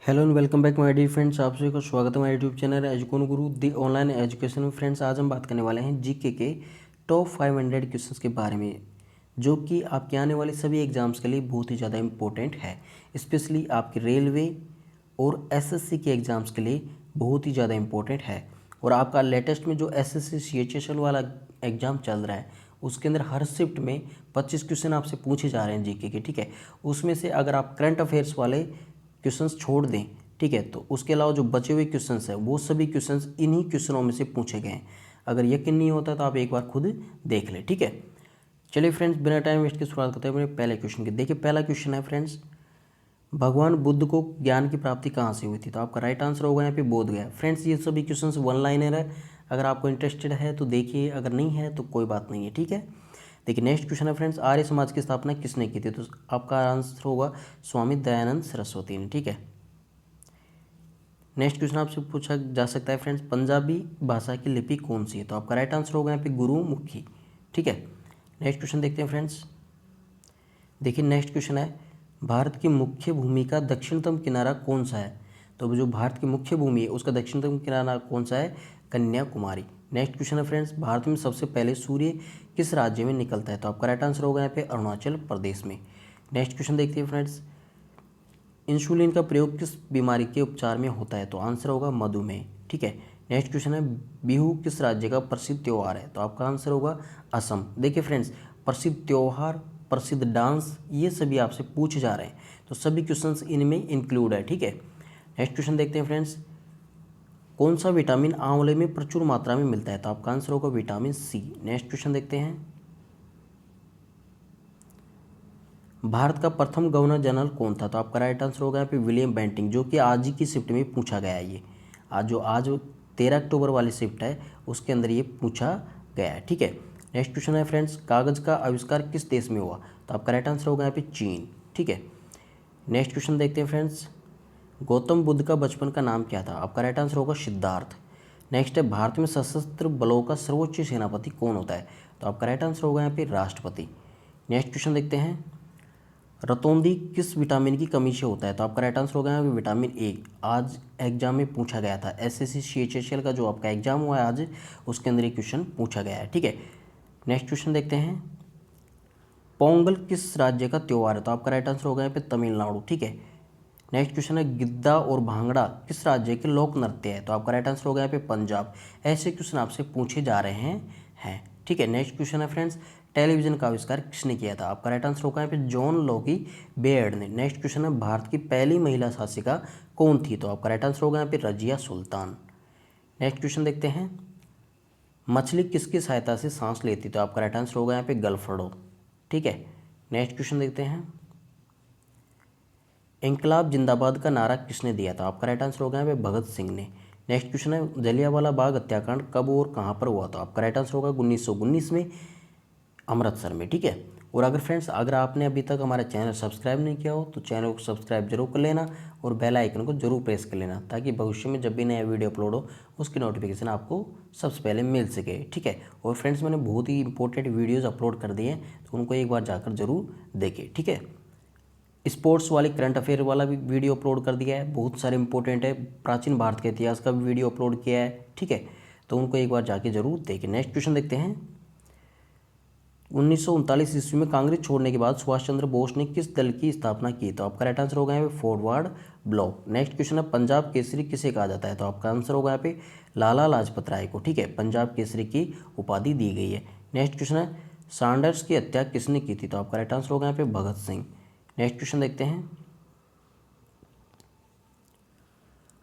Hello and welcome back my dear friends. आप सभी का स्वागत है हमारे यूट्यूब चैनल एजुकेशन गुरु दी ऑनलाइन एजुकेशन में। फ्रेंड्स, आज हम बात करने वाले हैं जीके के टॉप 500 क्वेश्चंस के बारे में, जो कि आपके आने वाले सभी एग्जाम्स के लिए बहुत ही ज़्यादा इंपॉर्टेंट है। स्पेशली आपके रेलवे और एसएससी के एग्ज़ाम्स के लिए बहुत ही ज़्यादा इंपॉर्टेंट है। और आपका लेटेस्ट में जो एसएससी सीएचएसएल वाला एग्ज़ाम चल रहा है, उसके अंदर हर शिफ्ट में 25 क्वेश्चन आपसे पूछे जा रहे हैं जीके के, ठीक है। उसमें से अगर आप करंट अफेयर्स वाले क्वेश्चंस छोड़ दें, ठीक है, तो उसके अलावा जो बचे हुए क्वेश्चंस हैं वो सभी क्वेश्चंस इन्हीं क्वेश्चनों में से पूछे गए हैं। अगर यकीन नहीं होता तो आप एक बार खुद देख लें, ठीक है। चलिए फ्रेंड्स, बिना टाइम वेस्ट की शुरुआत करते हैं अपने पहले क्वेश्चन की। देखिए, पहला क्वेश्चन है फ्रेंड्स, भगवान बुद्ध को ज्ञान की प्राप्ति कहाँ से हुई थी? तो आपका राइट आंसर होगा यहाँ पे बोध गया। फ्रेंड्स, ये सभी क्वेश्चंस वन लाइनर है। अगर आपको इंटरेस्टेड है तो देखिए, अगर नहीं है तो कोई बात नहीं है, ठीक है। देखिए, नेक्स्ट क्वेश्चन है फ्रेंड्स, आर्य समाज की स्थापना किसने की थी? तो आपका आंसर होगा स्वामी दयानंद सरस्वती ने, ठीक है। नेक्स्ट क्वेश्चन आपसे पूछा जा सकता है फ्रेंड्स, पंजाबी भाषा की लिपि कौन सी है? तो आपका राइट आंसर होगा यहाँ पे गुरुमुखी, ठीक है। नेक्स्ट क्वेश्चन देखते हैं फ्रेंड्स। देखिए, नेक्स्ट क्वेश्चन है, भारत की मुख्य भूमि का दक्षिणतम किनारा कौन सा है? तो जो भारत की मुख्य भूमि है उसका दक्षिणतम किनारा कौन सा है? कन्याकुमारी। नेक्स्ट क्वेश्चन है फ्रेंड्स, भारत में सबसे पहले सूर्य किस राज्य में निकलता है? तो आपका राइट आंसर होगा यहाँ पे अरुणाचल प्रदेश में। नेक्स्ट क्वेश्चन देखते हैं फ्रेंड्स, इंसुलिन का प्रयोग किस बीमारी के उपचार में होता है? तो आंसर होगा मधुमेह, ठीक है। नेक्स्ट क्वेश्चन है, बिहू किस राज्य का प्रसिद्ध त्यौहार है? तो आपका आंसर होगा असम। देखिए फ्रेंड्स, प्रसिद्ध त्यौहार, प्रसिद्ध डांस, ये सभी आपसे पूछे जा रहे हैं, तो सभी क्वेश्चंस इनमें इंक्लूड है, ठीक है। नेक्स्ट क्वेश्चन देखते हैं फ्रेंड्स, कौन सा विटामिन आंवले में प्रचुर मात्रा में मिलता है? तो आपका आंसर होगा विटामिन सी। नेक्स्ट क्वेश्चन देखते हैं, भारत का प्रथम गवर्नर जनरल कौन था? तो आपका राइट आंसर होगा यहाँ पे विलियम बेंटिंक, जो कि आज ही की शिफ्ट में पूछा गया है। ये आज 13 अक्टूबर वाली शिफ्ट है, उसके अंदर ये पूछा गया है, ठीक है। नेक्स्ट क्वेश्चन है फ्रेंड्स, कागज़ का आविष्कार किस देश में हुआ? तो आपका राइट आंसर होगा यहाँ पे चीन, ठीक है। नेक्स्ट क्वेश्चन देखते हैं फ्रेंड्स, गौतम बुद्ध का बचपन का नाम क्या था? आपका राइट आंसर होगा सिद्धार्थ। नेक्स्ट है, भारत में सशस्त्र बलों का सर्वोच्च सेनापति कौन होता है? तो आपका राइट आंसर होगा यहाँ पे राष्ट्रपति। नेक्स्ट क्वेश्चन देखते हैं, रतौंधी किस विटामिन की कमी से होता है? तो आपका राइट आंसर होगा यहाँ पे विटामिन ए। आज एग्जाम में पूछा गया था, एसएससी सीएचएसएल का जो आपका एग्जाम हुआ है आज, उसके अंदर ये क्वेश्चन पूछा गया है, ठीक है। नेक्स्ट क्वेश्चन देखते हैं, पोंगल किस राज्य का त्यौहार है? तो आपका राइट आंसर होगा यहाँ पे तमिलनाडु, ठीक है। नेक्स्ट क्वेश्चन है, गिद्दा और भांगड़ा किस राज्य के लोक नृत्य है? तो आपका राइट आंसर होगा यहाँ पे पंजाब। ऐसे क्वेश्चन आपसे पूछे जा रहे हैं, ठीक है। नेक्स्ट क्वेश्चन है फ्रेंड्स, टेलीविजन का आविष्कार किसने किया था? आपका राइट आंसर होगा यहाँ पे जॉन लोगी बेयर्ड ने। नेक्स्ट क्वेश्चन है, भारत की पहली महिला शासिका कौन थी? तो आपका राइट आंसर होगा यहाँ पे रजिया सुल्तान। नेक्स्ट क्वेश्चन देखते हैं, मछली किसकी सहायता से सांस लेती? तो आपका राइट आंसर होगा यहाँ पे गलफड़ो, ठीक है। नेक्स्ट क्वेश्चन देखते हैं, इंकलाब जिंदाबाद का नारा किसने दिया था? आपका राइट आंसर होगा यहाँ पे भगत सिंह ने। नेक्स्ट क्वेश्चन है, जलियांवाला बाग हत्याकांड कब और कहाँ पर हुआ था? आपका राइट आंसर होगा 1919 में, अमृतसर में, ठीक है। और अगर फ्रेंड्स, अगर आपने अभी तक हमारा चैनल सब्सक्राइब नहीं किया हो तो चैनल को सब्सक्राइब जरूर कर लेना और बेल आइकन को जरूर प्रेस कर लेना, ताकि भविष्य में जब भी नया वीडियो अपलोड हो उसकी नोटिफिकेशन आपको सबसे पहले मिल सके, ठीक है। और फ्रेंड्स, मैंने बहुत ही इंपॉर्टेंट वीडियोज़ अपलोड कर दिए हैं, तो उनको एक बार जाकर जरूर देखें, ठीक है। स्पोर्ट्स वाली करंट अफेयर वाला भी वीडियो अपलोड कर दिया है, बहुत सारे इंपॉर्टेंट है। प्राचीन भारत के इतिहास का भी वीडियो अपलोड किया है, ठीक है, तो उनको एक बार जाके जरूर देखें। नेक्स्ट क्वेश्चन देखते हैं, 1939 ईस्वी में कांग्रेस छोड़ने के बाद सुभाष चंद्र बोस ने किस दल की स्थापना की? तो आपका राइट आंसर होगा यहाँ पे फॉरवर्ड ब्लॉक। नेक्स्ट क्वेश्चन है, पंजाब केसरी किसे कहा जाता है? तो आपका आंसर होगा यहाँ पे लाला लाजपत राय को, ठीक है। पंजाब केसरी की उपाधि दी गई है। नेक्स्ट क्वेश्चन है, सैंडर्स की हत्या किसने की थी? तो आपका राइट आंसर होगा यहाँ पे भगत सिंह। नेक्स्ट क्वेश्चन देखते हैं,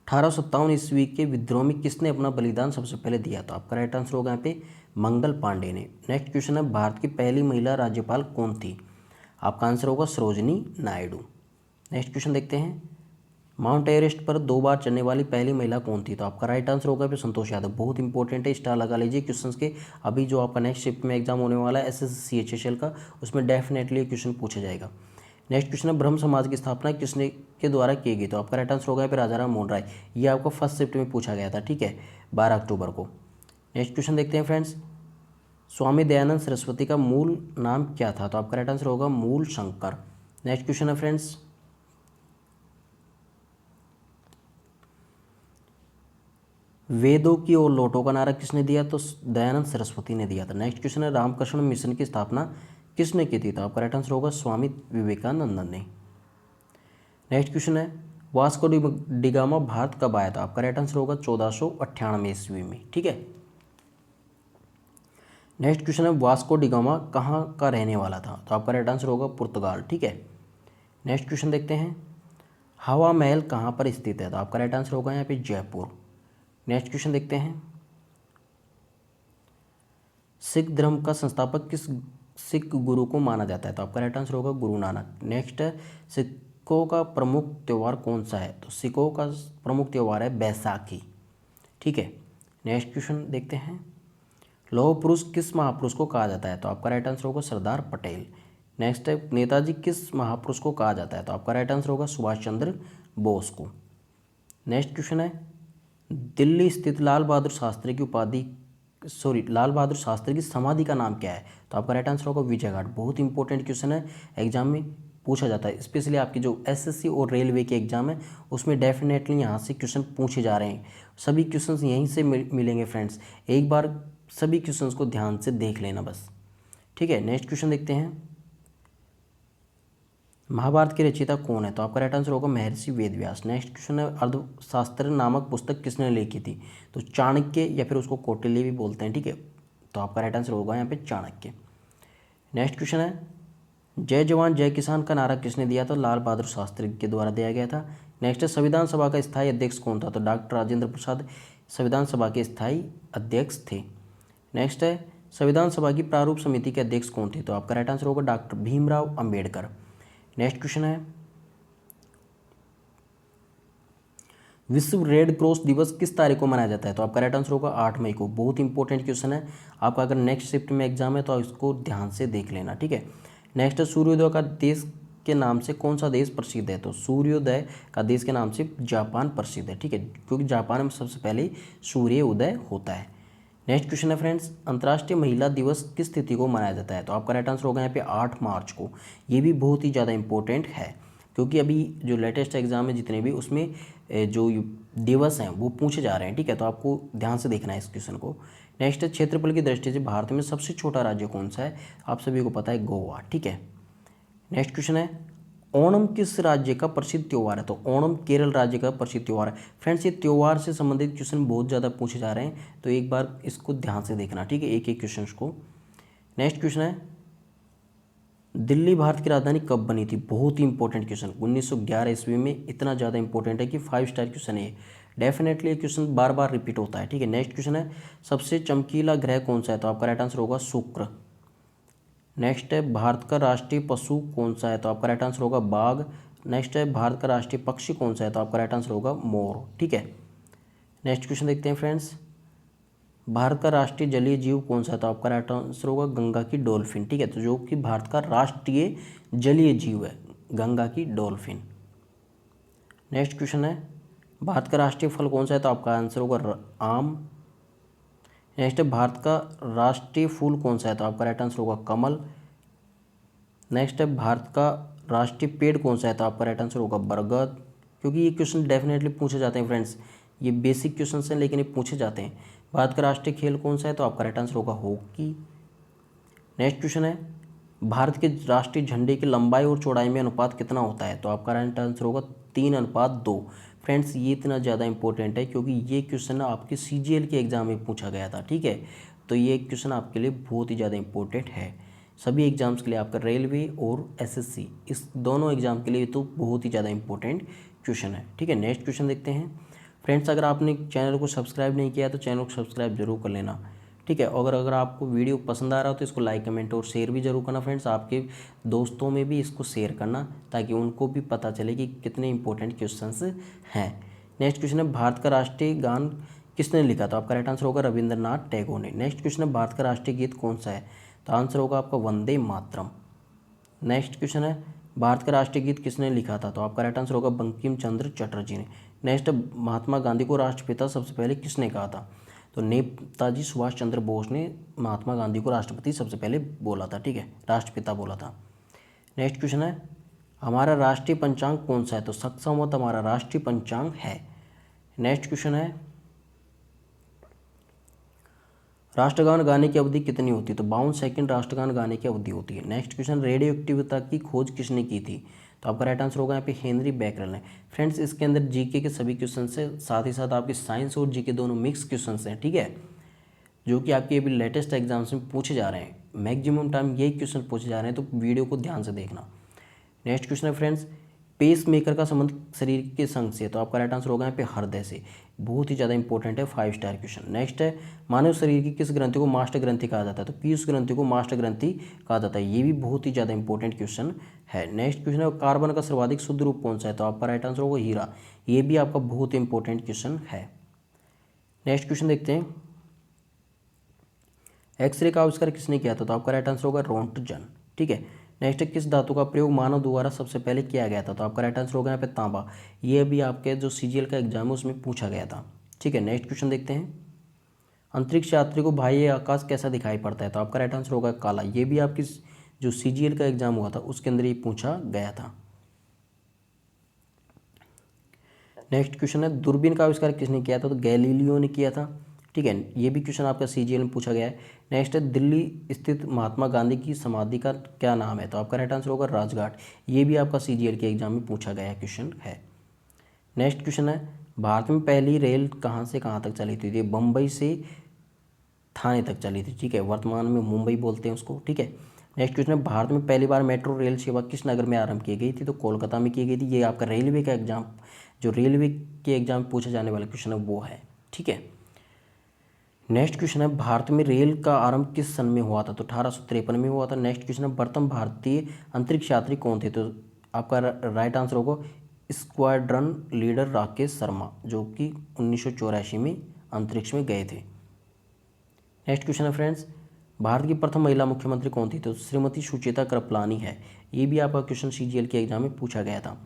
1857 ईस्वी के विद्रोह में किसने अपना बलिदान सबसे पहले दिया? तो आपका राइट आंसर होगा यहाँ पे मंगल पांडे ने। नेक्स्ट क्वेश्चन है, भारत की पहली महिला राज्यपाल कौन थी? आपका आंसर होगा सरोजनी नायडू। नेक्स्ट क्वेश्चन देखते हैं, माउंट एवरेस्ट पर 2 बार चढ़ने वाली पहली महिला कौन थी? तो आपका राइट आंसर होगा यहाँ पे संतोष यादव। बहुत इंपॉर्टेंट है, स्टार लगा लीजिए क्वेश्चंस के। अभी जो आपका नेक्स्ट शिफ्ट में एग्जाम होने वाला है एसएससी सीएचएसएल का, उसमें डेफिनेटली ये क्वेश्चन पूछा जाएगा। नेक्स्ट क्वेश्चन है, ब्रह्म समाज की स्थापना किसने के द्वारा की गई? तो आपका राइट आंसर होगा यहाँ पे राजा राम मोहन राय। ये आपको फर्स्ट शिफ्ट में पूछा गया था, ठीक है, 12 अक्टूबर को। नेक्स्ट क्वेश्चन देखते हैं फ्रेंड्स, स्वामी दयानंद सरस्वती का मूल नाम क्या था? तो आपका राइट आंसर होगा मूल शंकर। नेक्स्ट क्वेश्चन है फ्रेंड्स, वेदों की ओर लौटो का नारा किसने दिया? तो दयानंद सरस्वती ने दिया था। नेक्स्ट क्वेश्चन है, रामकृष्ण मिशन की स्थापना किसने की थी? तो आपका राइट आंसर होगा स्वामी विवेकानंद ने। नेक्स्ट क्वेश्चन है, वास्को डिगामा भारत कब आया था? आपका राइट आंसर होगा 1498 ईस्वी में। ठीक है। नेक्स्ट क्वेश्चन है, वास्को डिगामा कहाँ का रहने वाला था? तो आपका राइट आंसर होगा पुर्तगाल। ठीक है। नेक्स्ट क्वेश्चन देखते हैं, हवा महल कहाँ पर स्थित है? तो आपका राइट आंसर होगा यहाँ पे जयपुर। नेक्स्ट क्वेश्चन देखते हैं, सिख धर्म का संस्थापक किस सिख गुरु को माना जाता है? तो आपका राइट आंसर होगा गुरु नानक। नेक्स्ट है, सिखों का प्रमुख त्यौहार कौन सा है? तो सिखों का प्रमुख त्यौहार है बैसाखी। ठीक है। नेक्स्ट क्वेश्चन देखते हैं, लौह पुरुष किस महापुरुष को कहा जाता है? तो आपका राइट आंसर होगा सरदार पटेल। नेक्स्ट है, नेताजी किस महापुरुष को कहा जाता है? तो आपका राइट आंसर होगा सुभाष चंद्र बोस को। नेक्स्ट क्वेश्चन है, दिल्ली स्थित लाल बहादुर शास्त्री की समाधि का नाम क्या है? तो आपका राइट आंसर होगा विजय घाट। बहुत इंपॉर्टेंट क्वेश्चन है, एग्जाम में पूछा जाता है, स्पेशली आपकी जो एसएससी और रेलवे के एग्जाम है उसमें डेफिनेटली यहाँ से क्वेश्चन पूछे जा रहे हैं। सभी क्वेश्चंस यहीं से मिलेंगे फ्रेंड्स, एक बार सभी क्वेश्चंस को ध्यान से देख लेना बस। ठीक है। नेक्स्ट क्वेश्चन देखते हैं, महाभारत के रचयिता कौन है? तो आपका राइट आंसर होगा महर्षि वेदव्यास। नेक्स्ट क्वेश्चन है, अर्थशास्त्र नामक पुस्तक किसने लिखी थी? तो चाणक्य या फिर उसको कौटिल्य भी बोलते हैं। ठीक है। तो आपका राइट आंसर होगा यहाँ पे चाणक्य। नेक्स्ट क्वेश्चन है, जय जवान जय किसान का नारा किसने दिया? तो लाल बहादुर शास्त्री के द्वारा दिया गया था। नेक्स्ट है, संविधान सभा का स्थायी अध्यक्ष कौन था? तो डॉक्टर राजेंद्र प्रसाद संविधान सभा के स्थायी अध्यक्ष थे। नेक्स्ट है, संविधान सभा की प्रारूप समिति के अध्यक्ष कौन थे? तो आपका राइट आंसर होगा doctor Bhimrao Ambedkar. Next question है, विश्व रेड क्रॉस दिवस किस तारीख को मनाया जाता है? तो आपका राइट आंसर होगा 8 मई को। बहुत इंपॉर्टेंट क्वेश्चन है, आपका अगर नेक्स्ट शिफ्ट में एग्जाम है तो इसको ध्यान से देख लेना। ठीक है। नेक्स्ट है, सूर्योदय का देश के नाम से कौन सा देश प्रसिद्ध है? तो सूर्योदय का देश के नाम से जापान प्रसिद्ध है। ठीक है, क्योंकि जापान में सबसे पहले सूर्य उदय होता है। नेक्स्ट क्वेश्चन है फ्रेंड्स, अंतर्राष्ट्रीय महिला दिवस किस तिथि को मनाया जाता है? तो आपका राइट आंसर होगा यहाँ पे 8 मार्च को। ये भी बहुत ही ज़्यादा इंपॉर्टेंट है, क्योंकि अभी जो लेटेस्ट एग्जाम है जितने भी उसमें जो दिवस हैं वो पूछे जा रहे हैं। ठीक है, तो आपको ध्यान से देखना है इस क्वेश्चन को। नेक्स्ट है, क्षेत्रफल की दृष्टि से भारत में सबसे छोटा राज्य कौन सा है? आप सभी को पता है, गोवा। ठीक है। नेक्स्ट क्वेश्चन है, ओणम किस राज्य का प्रसिद्ध त्यौहार है? तो ओणम केरल राज्य का प्रसिद्ध त्यौहार है। फ्रेंड्स, ये त्यौहार से संबंधित क्वेश्चन बहुत ज़्यादा पूछे जा रहे हैं, तो एक बार इसको ध्यान से देखना। ठीक है, एक एक क्वेश्चन को। नेक्स्ट क्वेश्चन है, दिल्ली भारत की राजधानी कब बनी थी? बहुत ही इंपॉर्टेंट क्वेश्चन, 1911 ईस्वी में। इतना ज़्यादा इंपॉर्टेंट है कि 5 स्टार क्वेश्चन है। डेफिनेटली ये क्वेश्चन बार बार रिपीट होता है। ठीक है। नेक्स्ट क्वेश्चन है, सबसे चमकीला ग्रह कौन सा है? तो आपका राइट आंसर होगा शुक्र। नेक्स्ट है, भारत का राष्ट्रीय पशु कौन सा है? तो आपका राइट आंसर होगा बाघ। नेक्स्ट है, भारत का राष्ट्रीय पक्षी कौन सा है? तो आपका राइट आंसर होगा मोर। ठीक है। नेक्स्ट क्वेश्चन देखते हैं फ्रेंड्स, भारत का राष्ट्रीय जलीय जीव कौन सा है? तो आपका राइट आंसर होगा गंगा की डॉल्फिन। ठीक है, तो जो कि भारत का राष्ट्रीय जलीय जीव है, गंगा की डॉल्फिन। नेक्स्ट क्वेश्चन है, भारत का राष्ट्रीय फल कौन सा है? तो आपका आंसर होगा आम। नेक्स्ट है, भारत का राष्ट्रीय फूल कौन सा है? तो आपका राइट आंसर होगा कमल। नेक्स्ट है, भारत का राष्ट्रीय पेड़ कौन सा है? तो आपका राइट आंसर होगा बरगद। क्योंकि ये क्वेश्चन डेफिनेटली पूछे जाते हैं फ्रेंड्स, ये बेसिक क्वेश्चन हैं लेकिन ये पूछे जाते हैं। भारत का राष्ट्रीय खेल कौन सा है? तो आपका राइट आंसर होगा हॉकी। नेक्स्ट क्वेश्चन है, भारत के राष्ट्रीय झंडे की लंबाई और चौड़ाई में अनुपात कितना होता है? तो आपका राइट आंसर होगा 3:2। फ्रेंड्स, ये इतना ज़्यादा इंपॉर्टेंट है क्योंकि ये क्वेश्चन आपके CGL के एग्जाम में पूछा गया था। ठीक है, तो ये क्वेश्चन आपके लिए बहुत ही ज़्यादा इंपॉर्टेंट है, सभी एग्जाम्स के लिए, आपका रेलवे और SSC, इस दोनों एग्जाम के लिए तो बहुत ही ज़्यादा इंपॉर्टेंट क्वेश्चन है। ठीक है। नेक्स्ट क्वेश्चन देखते हैं फ्रेंड्स, अगर आपने चैनल को सब्सक्राइब नहीं किया तो चैनल को सब्सक्राइब जरूर कर लेना। ठीक है, और अगर आपको वीडियो पसंद आ रहा हो तो इसको लाइक कमेंट और शेयर भी जरूर करना फ्रेंड्स। आपके दोस्तों में भी इसको शेयर करना ताकि उनको भी पता चले कि कितने इंपॉर्टेंट क्वेश्चंस हैं। नेक्स्ट क्वेश्चन है, भारत का राष्ट्रीय गान किसने लिखा? तो आपका राइट आंसर होगा रविंद्रनाथ टैगोर ने। नेक्स्ट क्वेश्चन है, भारत का राष्ट्रीय गीत कौन सा है? तो आंसर होगा आपका वंदे मातरम। नेक्स्ट क्वेश्चन है, भारत का राष्ट्रीय गीत किसने लिखा था? तो आपका राइट आंसर होगा बंकिम चंद्र चटर्जी ने। नेक्स्ट, महात्मा गांधी को राष्ट्रपिता सबसे पहले किसने कहा था? तो नेताजी सुभाष चंद्र बोस ने महात्मा गांधी को राष्ट्रपति सबसे पहले बोला था। ठीक है, राष्ट्रपिता बोला था। नेक्स्ट क्वेश्चन है, हमारा राष्ट्रीय पंचांग कौन सा है? तो सक्संवत हमारा राष्ट्रीय पंचांग है। नेक्स्ट क्वेश्चन है, राष्ट्रगान गाने की अवधि कितनी होती है? तो 52 सेकंड राष्ट्रगान गाने की अवधि होती है। नेक्स्ट क्वेश्चन, रेडियो एक्टिविटी की खोज किसने की थी? तो आपका राइट आंसर होगा यहाँ पे हेनरी बैकरल ने। फ्रेंड्स इसके अंदर जीके के सभी क्वेश्चन है, साथ ही साथ आपके साइंस और जीके दोनों मिक्स क्वेश्चन हैं, ठीक है, जो कि आपके अभी लेटेस्ट एग्जाम्स में पूछे जा रहे हैं। मैक्सिमम टाइम यही क्वेश्चन पूछे जा रहे हैं, तो वीडियो को ध्यान से देखना। नेक्स्ट क्वेश्चन है फ्रेंड्स, पेस मेकर का संबंध शरीर के संघ से? तो आपका राइट आंसर होगा यहाँ पे हृदय से। बहुत ही ज़्यादा इंपॉर्टेंट है, 5 स्टार क्वेश्चन। नेक्स्ट है, मानव शरीर की किस ग्रंथि को मास्टर ग्रंथि कहा जाता है? तो पीयूष ग्रंथि को मास्टर ग्रंथि कहा जाता है। ये भी बहुत ही ज़्यादा इंपॉर्टेंट क्वेश्चन है। नेक्स्ट क्वेश्चन है, कार्बन का सर्वाधिक शुद्ध रूप कौन सा है? तो आपका राइट आंसर होगा हीरा। ये भी आपका बहुत इंपॉर्टेंट क्वेश्चन है। नेक्स्ट क्वेश्चन देखते हैं, एक्सरे का आविष्कार किसने किया था? तो आपका राइट आंसर होगा रोंटगन, ठीक है। नेक्स्ट, किस धातु का प्रयोग मानव द्वारा सबसे पहले किया गया था? तो आपका राइट आंसर होगा यहाँ पे तांबा। ये भी आपके जो सीजीएल का एग्जाम है उसमें पूछा गया था, ठीक है। नेक्स्ट क्वेश्चन देखते हैं, अंतरिक्ष यात्री को बाह्य आकाश कैसा दिखाई पड़ता है? तो आपका राइट आंसर होगा काला। ये भी आपकी जो सीजीएल का एग्जाम हुआ था उसके अंदर ये पूछा गया था। नेक्स्ट क्वेश्चन है, दूरबीन का आविष्कार किसने किया था? तो गैलीलियो ने किया था, ठीक है। ये भी क्वेश्चन आपका सीजीएल में पूछा गया है। नेक्स्ट है, दिल्ली स्थित महात्मा गांधी की समाधि का क्या नाम है? तो आपका राइट आंसर होगा राजघाट। ये भी आपका सीजीएल के एग्जाम में पूछा गया क्वेश्चन है। नेक्स्ट क्वेश्चन है, भारत में पहली रेल कहाँ से कहाँ तक चली थी? ये बम्बई से थाने तक चली थी, ठीक है। वर्तमान में मुंबई बोलते हैं उसको, ठीक है। नेक्स्ट क्वेश्चन है, भारत में पहली बार मेट्रो रेल सेवा किस नगर में आरंभ की गई थी? तो कोलकाता में की गई थी। ये आपका रेलवे का एग्जाम, जो रेलवे के एग्जाम में पूछे जाने वाला क्वेश्चन है वो है, ठीक है। नेक्स्ट क्वेश्चन है, भारत में रेल का आरंभ किस सन में हुआ था? तो 1853 में हुआ था। नेक्स्ट क्वेश्चन है, प्रथम भारतीय अंतरिक्ष यात्री कौन थे? तो आपका राइट आंसर होगा स्क्वाड्रन लीडर राकेश शर्मा, जो कि 1984 में अंतरिक्ष में गए थे। नेक्स्ट क्वेश्चन है फ्रेंड्स, भारत की प्रथम महिला मुख्यमंत्री कौन थी? तो श्रीमती सुचेता कृपलानी है। ये भी आपका क्वेश्चन सीजीएल के एग्जाम में पूछा गया था।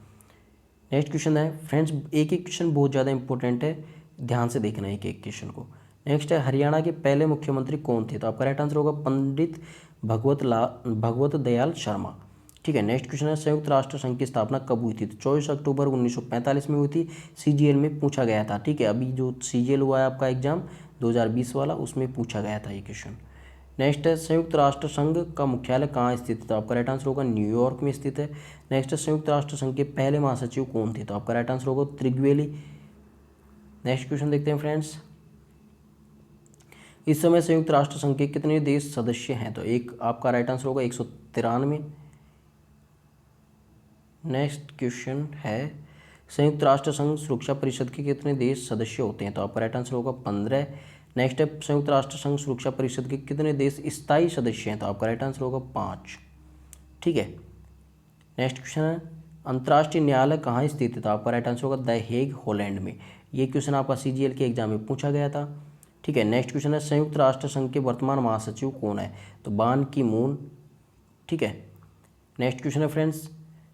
नेक्स्ट क्वेश्चन है फ्रेंड्स, एक एक क्वेश्चन बहुत ज़्यादा इंपॉर्टेंट है, ध्यान से देखना है एक एक क्वेश्चन को। नेक्स्ट है, हरियाणा के पहले मुख्यमंत्री कौन थे? तो आपका राइट आंसर होगा पंडित भगवत दयाल शर्मा, ठीक है। नेक्स्ट क्वेश्चन है, संयुक्त राष्ट्र संघ की स्थापना कब हुई थी? तो 24 अक्टूबर 1945 में हुई थी। सीजीएल में पूछा गया था, ठीक है। अभी जो सीजीएल हुआ है आपका एग्जाम 2020 वाला, उसमें पूछा गया था ये क्वेश्चन। नेक्स्ट है, संयुक्त राष्ट्र संघ का मुख्यालय कहाँ स्थित है? तो आपका राइट आंसर होगा न्यूयॉर्क में स्थित है। नेक्स्ट है, संयुक्त राष्ट्र संघ के पहले महासचिव कौन थे? तो आपका राइट आंसर होगा त्रिगवेली। नेक्स्ट क्वेश्चन देखते हैं फ्रेंड्स, इस समय संयुक्त राष्ट्र संघ के कितने देश सदस्य हैं? तो एक आपका राइट आंसर होगा 193। नेक्स्ट क्वेश्चन है, संयुक्त राष्ट्र संघ सुरक्षा परिषद के कितने देश सदस्य होते हैं? तो आपका राइट आंसर होगा 15। नेक्स्ट है, संयुक्त राष्ट्र संघ सुरक्षा परिषद के कितने देश स्थायी सदस्य हैं? तो आपका राइट आंसर होगा 5, ठीक है। नेक्स्ट क्वेश्चन है, अंतर्राष्ट्रीय न्यायालय कहाँ स्थित है? तो आपका राइट आंसर होगा द हेग, हॉलैंड में। ये क्वेश्चन आपका सीजीएल के एग्जाम में पूछा गया था, ठीक है। नेक्स्ट क्वेश्चन है, संयुक्त राष्ट्र संघ के वर्तमान महासचिव कौन है? तो बान की मून, ठीक है। नेक्स्ट क्वेश्चन है फ्रेंड्स,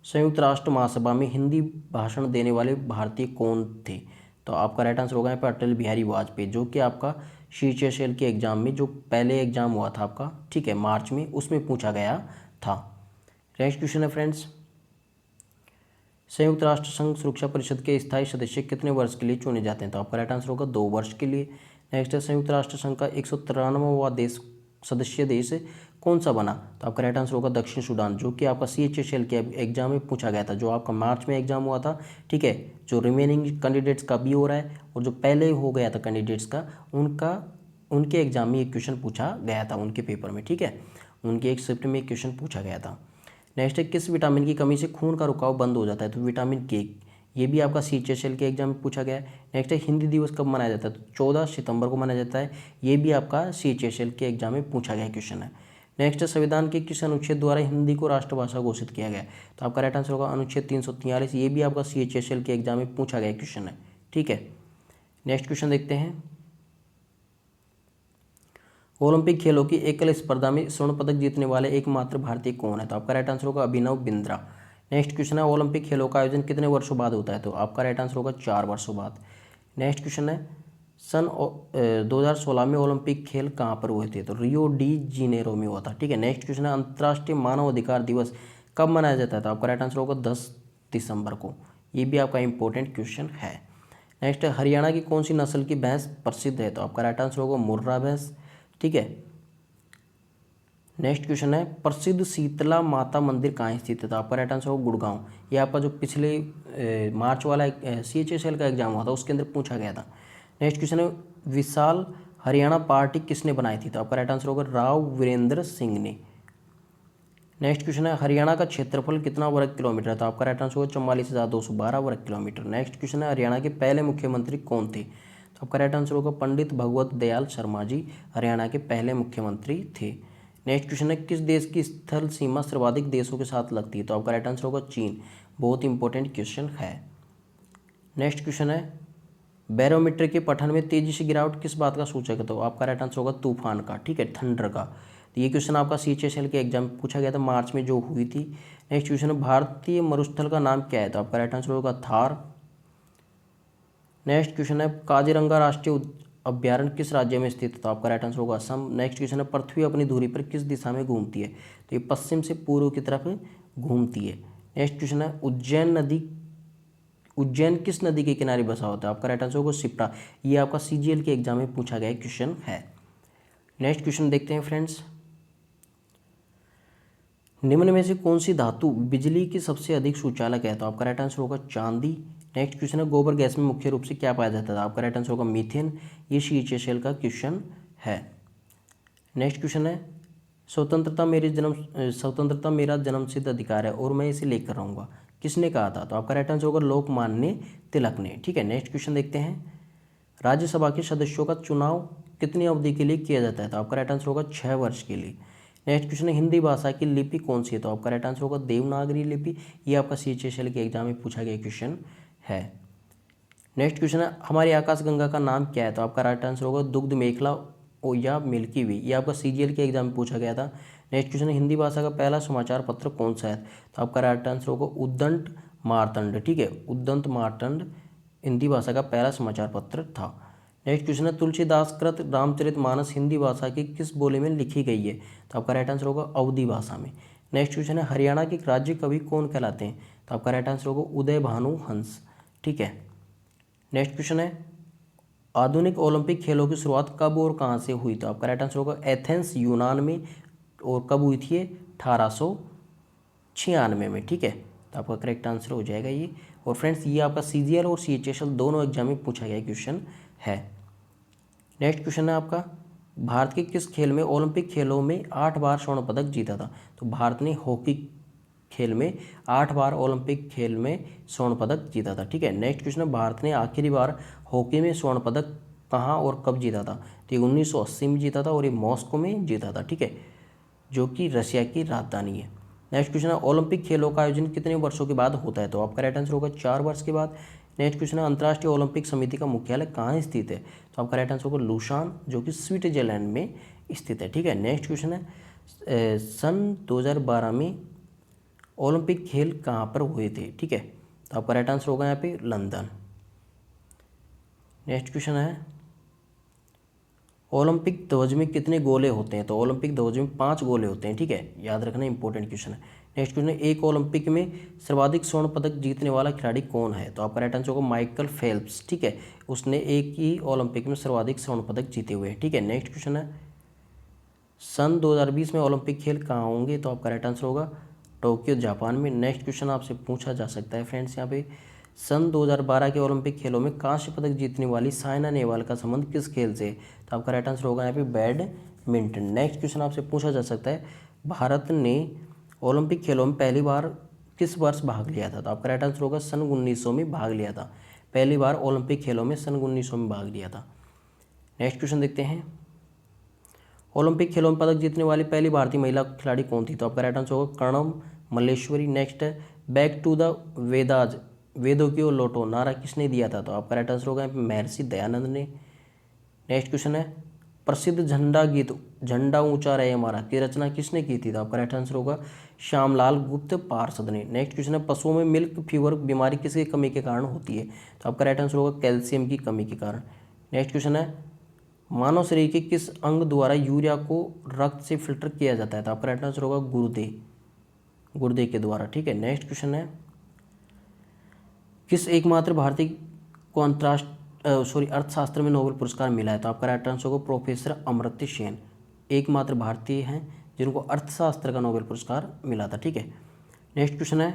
संयुक्त राष्ट्र महासभा में हिंदी भाषण देने वाले भारतीय कौन थे? तो आपका राइट आंसर होगा यहाँ पे अटल बिहारी वाजपेयी, जो कि आपका सीएचएसएल के एग्जाम में जो पहले एग्जाम हुआ था आपका, ठीक है, मार्च में, उसमें पूछा गया था। नेक्स्ट क्वेश्चन है फ्रेंड्स, संयुक्त राष्ट्र संघ सुरक्षा परिषद के स्थायी सदस्य कितने वर्ष के लिए चुने जाते हैं? तो आपका राइट आंसर होगा 2 वर्ष के लिए। नेक्स्ट है, संयुक्त राष्ट्र संघ का 193वां देश सदस्य देश कौन सा बना? तो आपका राइट आंसर होगा दक्षिण सूडान, जो कि आपका सीएचएसएल के एग्जाम में पूछा गया था, जो आपका मार्च में एग्जाम हुआ था, ठीक है। जो रिमेनिंग कैंडिडेट्स का भी हो रहा है और जो पहले हो गया था कैंडिडेट्स का, उनके एग्जाम में एक क्वेश्चन पूछा गया था, उनके पेपर में, ठीक है। उनके एक शिफ्ट में एक क्वेश्चन पूछा गया था। नेक्स्ट है, किस विटामिन की कमी से खून का रुकाव बंद हो जाता है? तो विटामिन के। ये भी आपका सीएचएसएल के एग्जाम में पूछा गया है। नेक्स्ट है, हिंदी दिवस कब मनाया जाता है? तो 14 सितंबर को मनाया जाता है। ये भी आपका सीएचएसएल के एग्जाम में पूछा गया क्वेश्चन है। नेक्स्ट है, संविधान के किस अनुच्छेद द्वारा हिंदी को राष्ट्रभाषा घोषित किया गया? तो आपका राइट आंसर होगा अनुच्छेद 343। ये भी आपका सीएचएसएल के एग्जाम में पूछा गया क्वेश्चन है, ठीक है। नेक्स्ट क्वेश्चन देखते हैं, ओलंपिक खेलों की एकल स्पर्धा में स्वर्ण पदक जीतने वाले एकमात्र भारतीय कौन है? तो आपका राइट आंसर होगा अभिनव बिंद्रा। नेक्स्ट क्वेश्चन है, ओलंपिक खेलों का आयोजन कितने वर्षों बाद होता है? तो आपका राइट आंसर होगा 4 वर्षों बाद। नेक्स्ट क्वेश्चन है, सन 2016 में ओलंपिक खेल कहाँ पर हुए थे? तो रियो डी जेनेरो में हुआ था, ठीक है। नेक्स्ट क्वेश्चन है, अंतर्राष्ट्रीय मानव अधिकार दिवस कब मनाया जाता है? तो आपका राइट आंसर होगा 10 दिसंबर को। ये भी आपका इंपॉर्टेंट क्वेश्चन है। नेक्स्ट है, हरियाणा की कौन सी नस्ल की भैंस प्रसिद्ध है? तो आपका राइट आंसर होगा मुर्रा भैंस, ठीक है। नेक्स्ट क्वेश्चन है प्रसिद्ध शीतला माता मंदिर कहाँ स्थित है, तो आपका राइट आंसर होगा गुड़गांव। ये आपका जो पिछले मार्च वाला CHSL का एग्जाम हुआ था उसके अंदर पूछा गया था। नेक्स्ट क्वेश्चन है विशाल हरियाणा पार्टी किसने बनाई थी, तो आपका राइट आंसर होगा राव वीरेंद्र सिंह ने। नेक्स्ट क्वेश्चन है हरियाणा का क्षेत्रफल कितना वर्ग किलोमीटर है, तो आपका राइट आंसर होगा 44,212 वर्ग किलोमीटर। नेक्स्ट क्वेश्चन है हरियाणा के पहले मुख्यमंत्री कौन थे, तो आपका राइट आंसर होगा पंडित भगवत दयाल शर्मा जी हरियाणा के पहले मुख्यमंत्री थे। नेक्स्ट क्वेश्चन है किस देश की स्थल सीमा सर्वाधिक देशों के साथ लगती है, तो आपका राइट आंसर होगा चीन। बहुत इंपॉर्टेंट क्वेश्चन है। नेक्स्ट क्वेश्चन है बैरोमीटर के पठन में तेजी से गिरावट किस बात का सूचक है, तो आपका राइट आंसर होगा तूफान का, ठीक है, थंडर का। तो ये क्वेश्चन आपका CHSL के एग्जाम में पूछा गया था मार्च में जो हुई थी। नेक्स्ट क्वेश्चन है भारतीय मरुस्थल का नाम क्या है, तो आपका राइट आंसर होगा थार। नेक्स्ट क्वेश्चन है काजीरंगा राष्ट्रीय अभ्यारण्य किस राज्य में स्थित है, तो आपका राइट आंसर होगा असम। नेक्स्ट क्वेश्चन है पृथ्वी अपनी धुरी पर किस दिशा में घूमती है, तो ये पश्चिम से पूर्व की तरफ घूमती है। नेक्स्ट क्वेश्चन है उज्जैन किस नदी के किनारे बसा होता है, आपका राइट आंसर होगा शिप्रा। ये आपका CGL के एग्जाम में पूछा गया क्वेश्चन है। नेक्स्ट क्वेश्चन देखते हैं फ्रेंड्स, निम्न में से कौन सी धातु बिजली की सबसे अधिक सुचालक है, तो आपका राइट आंसर होगा चांदी। नेक्स्ट क्वेश्चन है गोबर गैस में मुख्य रूप से क्या पाया जाता है, आपका राइट आंसर होगा मीथेन। ये CHSL का क्वेश्चन है। नेक्स्ट क्वेश्चन है स्वतंत्रता मेरा जन्मसिद्ध अधिकार है और मैं इसे लेकर रहूँगा, किसने कहा था, तो आपका राइट आंसर होगा लोकमान्य तिलक ने, ठीक है। नेक्स्ट क्वेश्चन देखते हैं राज्यसभा के सदस्यों का चुनाव कितनी अवधि के लिए किया जाता है, तो आपका राइट आंसर होगा 6 वर्ष के लिए। नेक्स्ट क्वेश्चन है हिंदी भाषा की लिपि कौन सी है, तो आपका राइट आंसर होगा देवनागरी लिपि। ये आपका CHSL के एग्जाम में पूछा गया क्वेश्चन है। नेक्स्ट क्वेश्चन है हमारी आकाशगंगा का नाम क्या है, तो आपका राइट आंसर होगा दुग्ध मेखला या मिल्की वे। ये आपका CGL के एग्जाम में पूछा गया था। नेक्स्ट क्वेश्चन है हिंदी भाषा का पहला समाचार पत्र कौन सा है, तो आपका राइट आंसर होगा उद्दंत मार्तंड, ठीक है, उद्दंत मार्तंड हिंदी भाषा का पहला समाचार पत्र था। नेक्स्ट क्वेश्चन है तुलसीदास कृत रामचरितमानस हिंदी भाषा की किस बोली में लिखी गई है, तो आपका राइट आंसर होगा अवधी भाषा में। नेक्स्ट क्वेश्चन है हरियाणा के राज्य कवि कौन कहलाते हैं, तो आपका राइट आंसर होगा उदय भानु हंस, ठीक है। नेक्स्ट क्वेश्चन है आधुनिक ओलंपिक खेलों की शुरुआत कब और कहाँ से हुई, तो आपका राइट आंसर होगा एथेंस यूनान में। और कब हुई थी ये 1896 में, ठीक है, तो आपका करेक्ट आंसर हो जाएगा ये। और फ्रेंड्स ये आपका CGL और CHSL दोनों एग्जाम में पूछा गया क्वेश्चन है। नेक्स्ट क्वेश्चन है आपका भारत के किस खेल में ओलंपिक खेलों में 8 बार स्वर्ण पदक जीता था, तो भारत ने हॉकी खेल में 8 बार ओलंपिक खेल में स्वर्ण पदक जीता था, ठीक है। नेक्स्ट क्वेश्चन है भारत ने आखिरी बार हॉकी में स्वर्ण पदक कहाँ और कब जीता था, तो ये 1980 में जीता था और ये मॉस्को में जीता था, ठीक है, जो कि रशिया की राजधानी है। नेक्स्ट क्वेश्चन है ओलंपिक खेलों का आयोजन कितने वर्षों के बाद होता है, तो आपका राइट आंसर होगा 4 वर्ष के बाद। नेक्स्ट क्वेश्चन है अंतर्राष्ट्रीय ओलंपिक समिति का मुख्यालय कहाँ स्थित है, तो आपका राइट आंसर होगा लुसान, जो कि स्विट्जरलैंड में स्थित है, ठीक है। नेक्स्ट क्वेश्चन है सन 2012 में ओलंपिक खेल कहाँ पर हुए थे, ठीक है, तो आपका राइट आंसर होगा यहाँ पे लंदन। नेक्स्ट क्वेश्चन है ओलंपिक ध्वज में कितने गोले होते हैं, तो ओलंपिक ध्वज में 5 गोले होते हैं, ठीक है, याद रखना इंपॉर्टेंट क्वेश्चन है। नेक्स्ट क्वेश्चन है एक ओलंपिक में सर्वाधिक स्वर्ण पदक जीतने वाला खिलाड़ी कौन है, तो आपका राइट आंसर होगा माइकल फेल्प्स, ठीक है, उसने एक ही ओलंपिक में सर्वाधिक स्वर्ण पदक जीते हुए हैं, ठीक है। नेक्स्ट क्वेश्चन है सन 2020 में ओलंपिक खेल कहाँ होंगे, तो आपका राइट आंसर होगा टोक्यो जापान में। नेक्स्ट क्वेश्चन आपसे पूछा जा सकता है फ्रेंड्स यहाँ पे सन 2012 के ओलंपिक खेलों में कांस्य पदक जीतने वाली साइना नेहवाल का संबंध किस खेल से, तो आपका राइट आंसर होगा यहाँ पे बैडमिंटन। नेक्स्ट क्वेश्चन आपसे पूछा जा सकता है भारत ने ओलंपिक खेलों में पहली बार किस वर्ष भाग लिया था, तो आपका राइट आंसर होगा सन 1900 में भाग लिया था, पहली बार ओलंपिक खेलों में सन 1900 में भाग लिया था। नेक्स्ट क्वेश्चन देखते हैं ओलंपिक खेलों में पदक जीतने वाली पहली भारतीय महिला खिलाड़ी कौन थी, तो आपका राइट आंसर होगा कर्णम मल्लेश्वरी। नेक्स्ट है बैक टू द वेदाज वेदों की ओर लौटो नारा किसने दिया था, तो आपका राइट आंसर होगा महर्षि दयानंद ने। नेक्स्ट क्वेश्चन है प्रसिद्ध झंडा गीत झंडा ऊंचा रहे हमारा की रचना किसने की थी, तो आपका राइट आंसर होगा श्यामलाल गुप्त पार्षद ने। नेक्स्ट क्वेश्चन है पशुओं में मिल्क फीवर बीमारी किसकी कमी के कारण होती है, तो आपका राइट आंसर होगा कैल्शियम की कमी के कारण। नेक्स्ट क्वेश्चन है मानव शरीर के किस अंग द्वारा यूरिया को रक्त से फिल्टर किया जाता है, तो आपका राइट आंसर होगा गुर्दे के द्वारा, ठीक है। नेक्स्ट क्वेश्चन है किस एकमात्र भारतीय को अर्थशास्त्र में नोबेल पुरस्कार मिला है? तो आपका राइट आंसर होगा प्रोफेसर अमर्त्य सेन, एकमात्र भारतीय हैं जिनको अर्थशास्त्र का नोबेल पुरस्कार मिला था। ठीक है, नेक्स्ट क्वेश्चन है,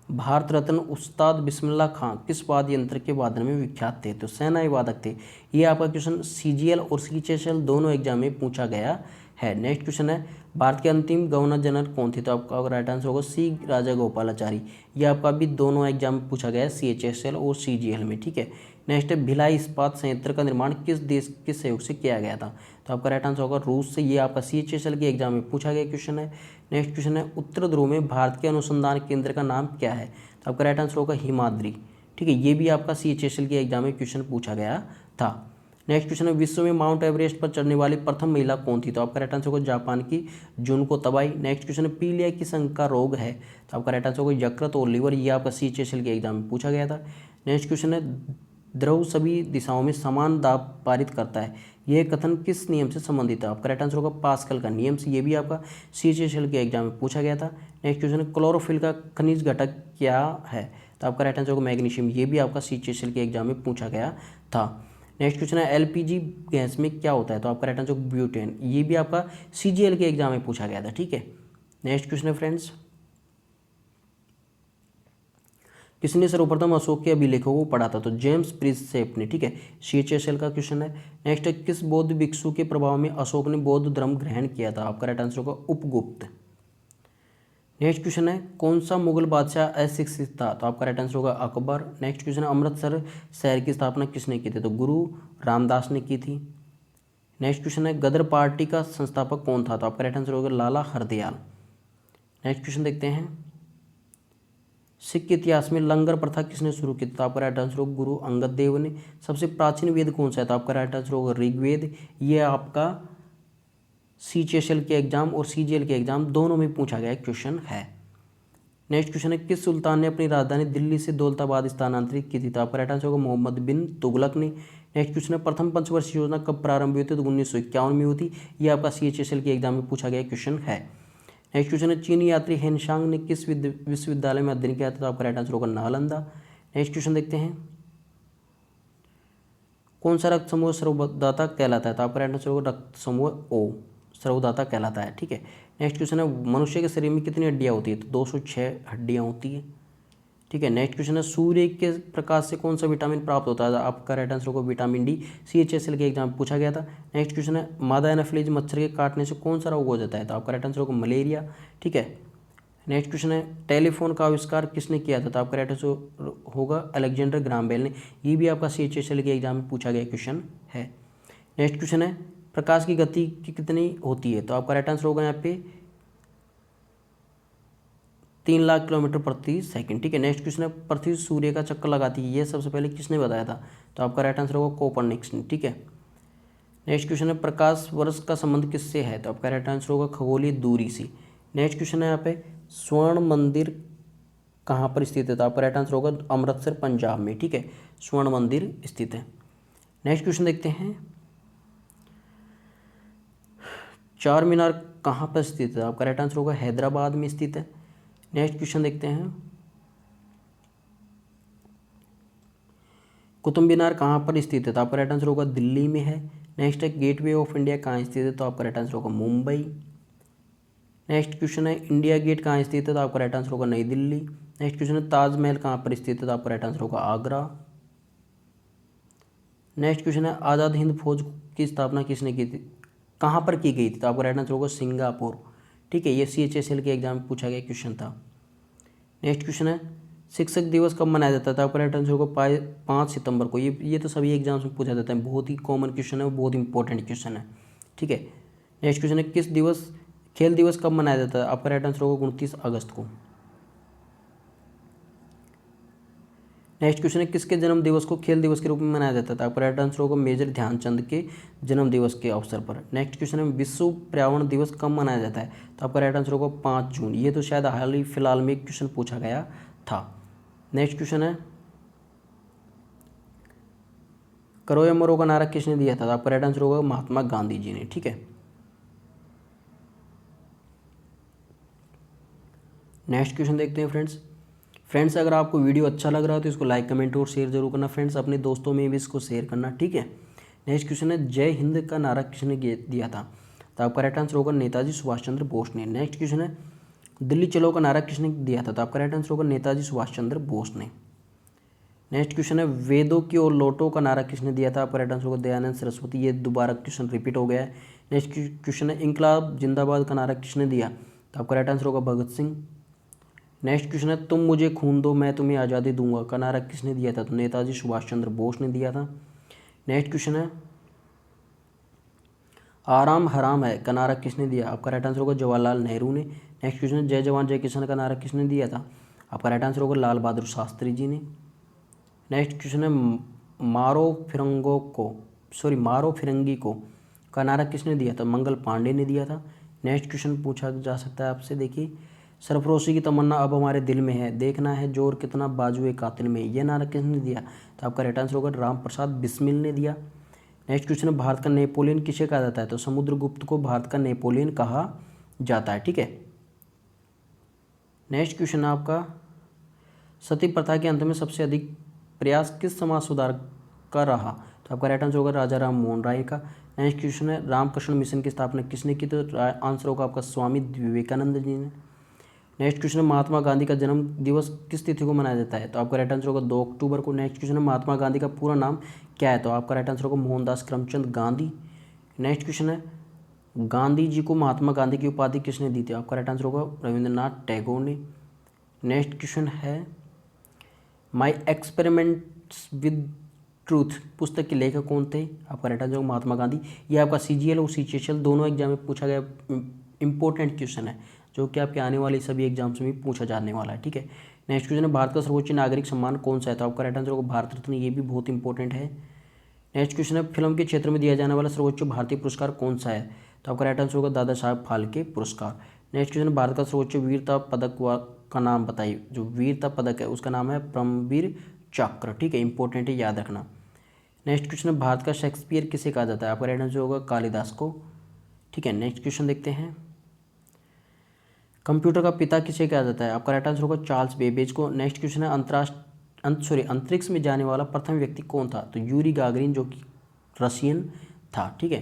भारत रत्न उस्ताद बिस्मिल्लाह खां किस वाद्य यंत्र के वादन में विख्यात थे? तो शहनाई वादक थे। ये आपका क्वेश्चन CGL और CHSL दोनों एग्जाम में पूछा गया है। नेक्स्ट क्वेश्चन है, भारत के अंतिम गवर्नर जनरल कौन थे? तो आपका राइट आंसर होगा C राजागोपालाचारी। ये आपका भी दोनों एग्जाम में पूछा गया है, CHSL और CGL में। ठीक है, नेक्स्ट है, भिलाई इस्पात संयंत्र का निर्माण किस देश के सहयोग से किया गया था? तो आपका राइट आंसर होगा रूस से। ये आपका CHSL के एग्जाम में पूछा गया क्वेश्चन है। नेक्स्ट क्वेश्चन है, उत्तर ध्रुव में भारत के अनुसंधान केंद्र का नाम क्या है? तो आपका राइट आंसर होगा हिमाद्री। ठीक है, ये भी आपका CHSL के एग्जाम में क्वेश्चन पूछा गया था। नेक्स्ट क्वेश्चन है, विश्व में माउंट एवरेस्ट पर चढ़ने वाली प्रथम महिला कौन थी? तो आपका राइट आंसर होगा जापान की जुनको तबाई। नेक्स्ट क्वेश्चन है, पीलिया की संघ का रोग है? तो आपका राइट आंसर होगा यकृत और लीवर। ये आपका CHSL के एग्जाम में पूछा गया था। नेक्स्ट क्वेश्चन है, द्रव सभी दिशाओं में समान दाब पारित करता है, यह कथन किस नियम से संबंधित है? आपका राइट आंसर होगा पास्कल का नियम से। ये भी आपका CHSL के एग्जाम में पूछा गया था। नेक्स्ट क्वेश्चन है, क्लोरोफिल का खनिज घटक क्या है? तो आपका राइट आंसर होगा मैग्नीशियम। ये भी आपका CHSL के एग्जाम में पूछा गया था। नेक्स्ट क्वेश्चन है, LPG गैस में क्या होता है? तो आपका राइट आंसर होगा ब्यूटेन। ये भी आपका CGL के एग्जाम में पूछा गया था। ठीक है, नेक्स्ट क्वेश्चन है फ्रेंड्स, किसने सर्वप्रथम अशोक के अभिलेखों को पढ़ा था? तो जेम्स प्रिंसेप ने। ठीक है, CHSL का क्वेश्चन है। नेक्स्ट है, किस बौद्ध भिक्षु के प्रभाव में अशोक ने बौद्ध धर्म ग्रहण किया था? आपका राइट आंसर होगा उपगुप्त। नेक्स्ट क्वेश्चन है, कौन सा मुगल बादशाह अशिक्षित था? तो आपका राइट आंसर होगा अकबर। नेक्स्ट क्वेश्चन है, अमृतसर शहर की स्थापना किसने की थी? तो गुरु रामदास ने की थी। नेक्स्ट क्वेश्चन है, गदर पार्टी का संस्थापक कौन था? तो आपका राइट आंसर होगा लाला हरदयाल। नेक्स्ट क्वेश्चन देखते हैं, सिख इतिहास में लंगर प्रथा किसने शुरू की? तो आपका राइट आंसर होगा गुरु अंगद देव ने। सबसे प्राचीन वेद कौन सा है? तो आपका राइट आंसर होगा ऋग्वेद। ये आपका CHSL के एग्जाम और CGL के एग्जाम दोनों में पूछा गया क्वेश्चन है। नेक्स्ट क्वेश्चन है, किस सुल्तान ने अपनी राजधानी दिल्ली से दौलताबाद स्थानांतरित की थी? तो आपका राइट आंसर होगा मोहम्मद बिन तुगलक ने। नेक्स्ट क्वेश्चन है, प्रथम पंचवर्षीय योजना कब प्रारंभ हुई थी? तो 1951 में हुई थी। ये आपका CHSL के एग्जाम में पूछा गया क्वेश्चन है। नेक्स्ट क्वेश्चन है, चीनी यात्री हेनशांग ने किस विश्वविद्यालय में अध्ययन किया था? तो आपका राइट आंसर होगा नालंदा। नेक्स्ट क्वेश्चन देखते हैं, कौन सा रक्त समूह सर्वदाता कहलाता है? तो आपका राइट आंसर होगा रक्त समूह O, सर्वदाता कहलाता है। ठीक है, नेक्स्ट क्वेश्चन है, मनुष्य के शरीर में कितनी हड्डियाँ होती है? तो 206 हड्डियाँ होती है। ठीक है, नेक्स्ट क्वेश्चन है, सूर्य के प्रकाश से कौन सा विटामिन प्राप्त होता है? आपका राइट आंसर होगा विटामिन डी। CHSL के एग्जाम में पूछा गया था। नेक्स्ट क्वेश्चन है, मादा एनाफिलीज मच्छर के काटने से कौन सा रोग हो जाता है? तो आपका राइट आंसर होगा मलेरिया। ठीक है, नेक्स्ट क्वेश्चन है, टेलीफोन का आविष्कार किसने किया था? तो आपका राइट आंसर होगा अलेक्जेंडर ग्राहम बेल ने। ये भी आपका CHSL के एग्जाम में पूछा गया क्वेश्चन है। नेक्स्ट क्वेश्चन है, प्रकाश की गति कितनी होती है? तो आपका राइट आंसर होगा यहाँ पे 3 लाख किलोमीटर प्रति सेकंड। ठीक है, नेक्स्ट क्वेश्चन है, पृथ्वी सूर्य का चक्कर लगाती है, ये सबसे पहले किसने बताया था? तो आपका राइट आंसर होगा कोपरनिकस ने। ठीक है, नेक्स्ट क्वेश्चन है, प्रकाश वर्ष का संबंध किससे है? तो आपका राइट आंसर होगा खगोलीय दूरी से। नेक्स्ट क्वेश्चन है यहाँ पे, स्वर्ण मंदिर कहाँ पर स्थित है? तो आपका राइट आंसर होगा अमृतसर पंजाब में। ठीक है, स्वर्ण मंदिर स्थित है। नेक्स्ट क्वेश्चन देखते हैं, चार मीनार कहाँ पर स्थित है? आपका राइट आंसर होगा हैदराबाद में स्थित है। नेक्स्ट क्वेश्चन देखते हैं, कुतुब मीनार कहाँ पर स्थित है? तो आपका राइट आंसर होगा दिल्ली में है। नेक्स्ट है, गेटवे ऑफ इंडिया कहाँ स्थित है? तो आपका राइट आंसर होगा मुंबई। नेक्स्ट क्वेश्चन है, इंडिया गेट कहाँ स्थित है? तो आपका राइट आंसर होगा नई दिल्ली। नेक्स्ट क्वेश्चन है, ताजमहल कहाँ पर स्थित है? तो आपका राइट आंसर होगा आगरा। नेक्स्ट क्वेश्चन है, आज़ाद हिंद फौज की स्थापना किसने की थी, कहाँ पर की गई थी? तो आपका राइट आंसर होगा सिंगापुर। ठीक है, ये CHSL के एग्जाम में पूछा गया क्वेश्चन था। नेक्स्ट क्वेश्चन है, शिक्षक दिवस कब मनाया जाता है? तो आपका राइट आंसर होगा 5 सितंबर को। ये तो सभी एग्जाम्स में पूछा जाता है, बहुत ही कॉमन क्वेश्चन है, बहुत इंपॉर्टेंट क्वेश्चन है। ठीक है, नेक्स्ट क्वेश्चन है, किस दिवस खेल दिवस कब मनाया जाता है? आपका राइट आंसर होगा 29 अगस्त को। नेक्स्ट क्वेश्चन है, किसके जन्म दिवस को खेल दिवस के रूप में मनाया जाता है? आपका राइट आंसर होगा मेजर ध्यानचंद के जन्म दिवस के अवसर पर। नेक्स्ट क्वेश्चन है, विश्व पर्यावरण दिवस कब मनाया जाता है? तो आपका राइट आंसर होगा 5 जून। ये तो शायद हाल ही फिलहाल में एक क्वेश्चन पूछा गया था। नेक्स्ट क्वेश्चन है, करो या मरो का नारा किसने दिया था? तो आपका राइट आंसर होगा महात्मा गांधी जी ने। ठीक है, नेक्स्ट क्वेश्चन देखते हैं फ्रेंड्स, फ्रेंड्स अगर आपको वीडियो अच्छा लग रहा है तो इसको लाइक कमेंट और शेयर जरूर करना फ्रेंड्स, अपने दोस्तों में भी इसको शेयर करना, ठीक है। नेक्स्ट क्वेश्चन है जय हिंद का नारा किसने दिया था, तो आपका राइट आंसर होगा नेताजी सुभाष चंद्र बोस ने। नेक्स्ट क्वेश्चन है दिल्ली चलो का नारा किसने दिया था, तो आपका राइट आंसर होगा नेताजी सुभाष चंद्र बोस ने। नेक्स्ट क्वेश्चन है वेदों की ओर लौटो का नारा किसने दिया था, आपका राइट आंसर होगा दयानंद सरस्वती। ये दोबारा क्वेश्चन रिपीट हो गया है। नेक्स्ट क्वेश्चन है इंकलाब जिंदाबाद का नारा किसने दिया, तो आपका राइट आंसर होगा भगत सिंह। नेक्स्ट क्वेश्चन है तुम मुझे खून दो मैं तुम्हें आज़ादी दूंगा का नारा किसने दिया था, तो नेताजी सुभाष चंद्र बोस ने दिया था। नेक्स्ट क्वेश्चन है आराम हराम है का नारा किसने दिया, आपका राइट आंसर होगा जवाहरलाल नेहरू ने। नेक्स्ट क्वेश्चन है जय जवान जय किसान का नारा किसने दिया था, आपका राइट आंसर होगा लाल बहादुर शास्त्री जी ने। नेक्स्ट क्वेश्चन है मारो फिरंगी को का नारा किसने दिया था, मंगल पांडे ने दिया था। नेक्स्ट क्वेश्चन पूछा जा सकता है आपसे, देखिए सरफरोशी की तमन्ना अब हमारे दिल में है, देखना है जोर कितना बाजुए कातिल में, यह नारा किसने दिया, तो आपका राइट आंसर होगा राम प्रसाद बिस्मिल ने दिया। नेक्स्ट क्वेश्चन है भारत का नेपोलियन किसे कहा जाता है, तो समुद्रगुप्त को भारत का नेपोलियन कहा जाता है, ठीक है। नेक्स्ट क्वेश्चन है आपका सती प्रथा के अंत में सबसे अधिक प्रयास किस समाज सुधार का रहा, तो आपका राइट आंसर होगा राजा राम मोहन राय का। नेक्स्ट क्वेश्चन है रामकृष्ण मिशन की स्थापना किसने की, तो आंसर होगा आपका स्वामी विवेकानंद जी ने। नेक्स्ट क्वेश्चन है महात्मा गांधी का जन्म दिवस किस तिथि को मनाया जाता है, तो आपका राइट आंसर होगा 2 अक्टूबर को। नेक्स्ट क्वेश्चन है महात्मा गांधी का पूरा नाम क्या है, तो आपका राइट आंसर होगा मोहनदास करमचंद गांधी। नेक्स्ट क्वेश्चन है गांधी जी को महात्मा गांधी की उपाधि किसने दी थी, आपका राइट आंसर होगा रविंद्रनाथ टैगोर ने। नेक्स्ट क्वेश्चन है माई एक्सपेरिमेंट्स विद ट्रूथ पुस्तक के लेखक कौन थे, आपका राइट आंसर होगा महात्मा गांधी। ये आपका CGL और CHL दोनों एग्जाम में पूछा गया इंपॉर्टेंट क्वेश्चन है, जो कि आपके आने वाले सभी एग्जाम्स में पूछा जाने वाला है, ठीक है। नेक्स्ट क्वेश्चन है भारत का सर्वोच्च नागरिक सम्मान कौन सा है, तो आपका राइट आंसर होगा भारत रत्न, ये भी बहुत इंपॉर्टेंट है। नेक्स्ट क्वेश्चन है फिल्म के क्षेत्र में दिया जाने वाला सर्वोच्च भारतीय पुरस्कार कौन सा है, तो आपका राइट आंसर होगा दादा साहब फाल्के पुरस्कार। नेक्स्ट क्वेश्चन है भारत का सर्वोच्च वीरता पदक का नाम बताइए, जो वीरता पदक है उसका नाम है परमवीर चक्र, ठीक है, इंपॉर्टेंट है, याद रखना। नेक्स्ट क्वेश्चन है भारत का शेक्सपियर किसे कहा जाता है, आपका राइट आंसर होगा कालिदास को, ठीक है। नेक्स्ट क्वेश्चन देखते हैं कंप्यूटर का पिता किसे कहा जाता है, आपका राइट आंसर होगा चार्ल्स बेबेज को। नेक्स्ट क्वेश्चन है अंतरिक्ष में जाने वाला प्रथम व्यक्ति कौन था, तो यूरी गागरिन जो कि रशियन था, ठीक है।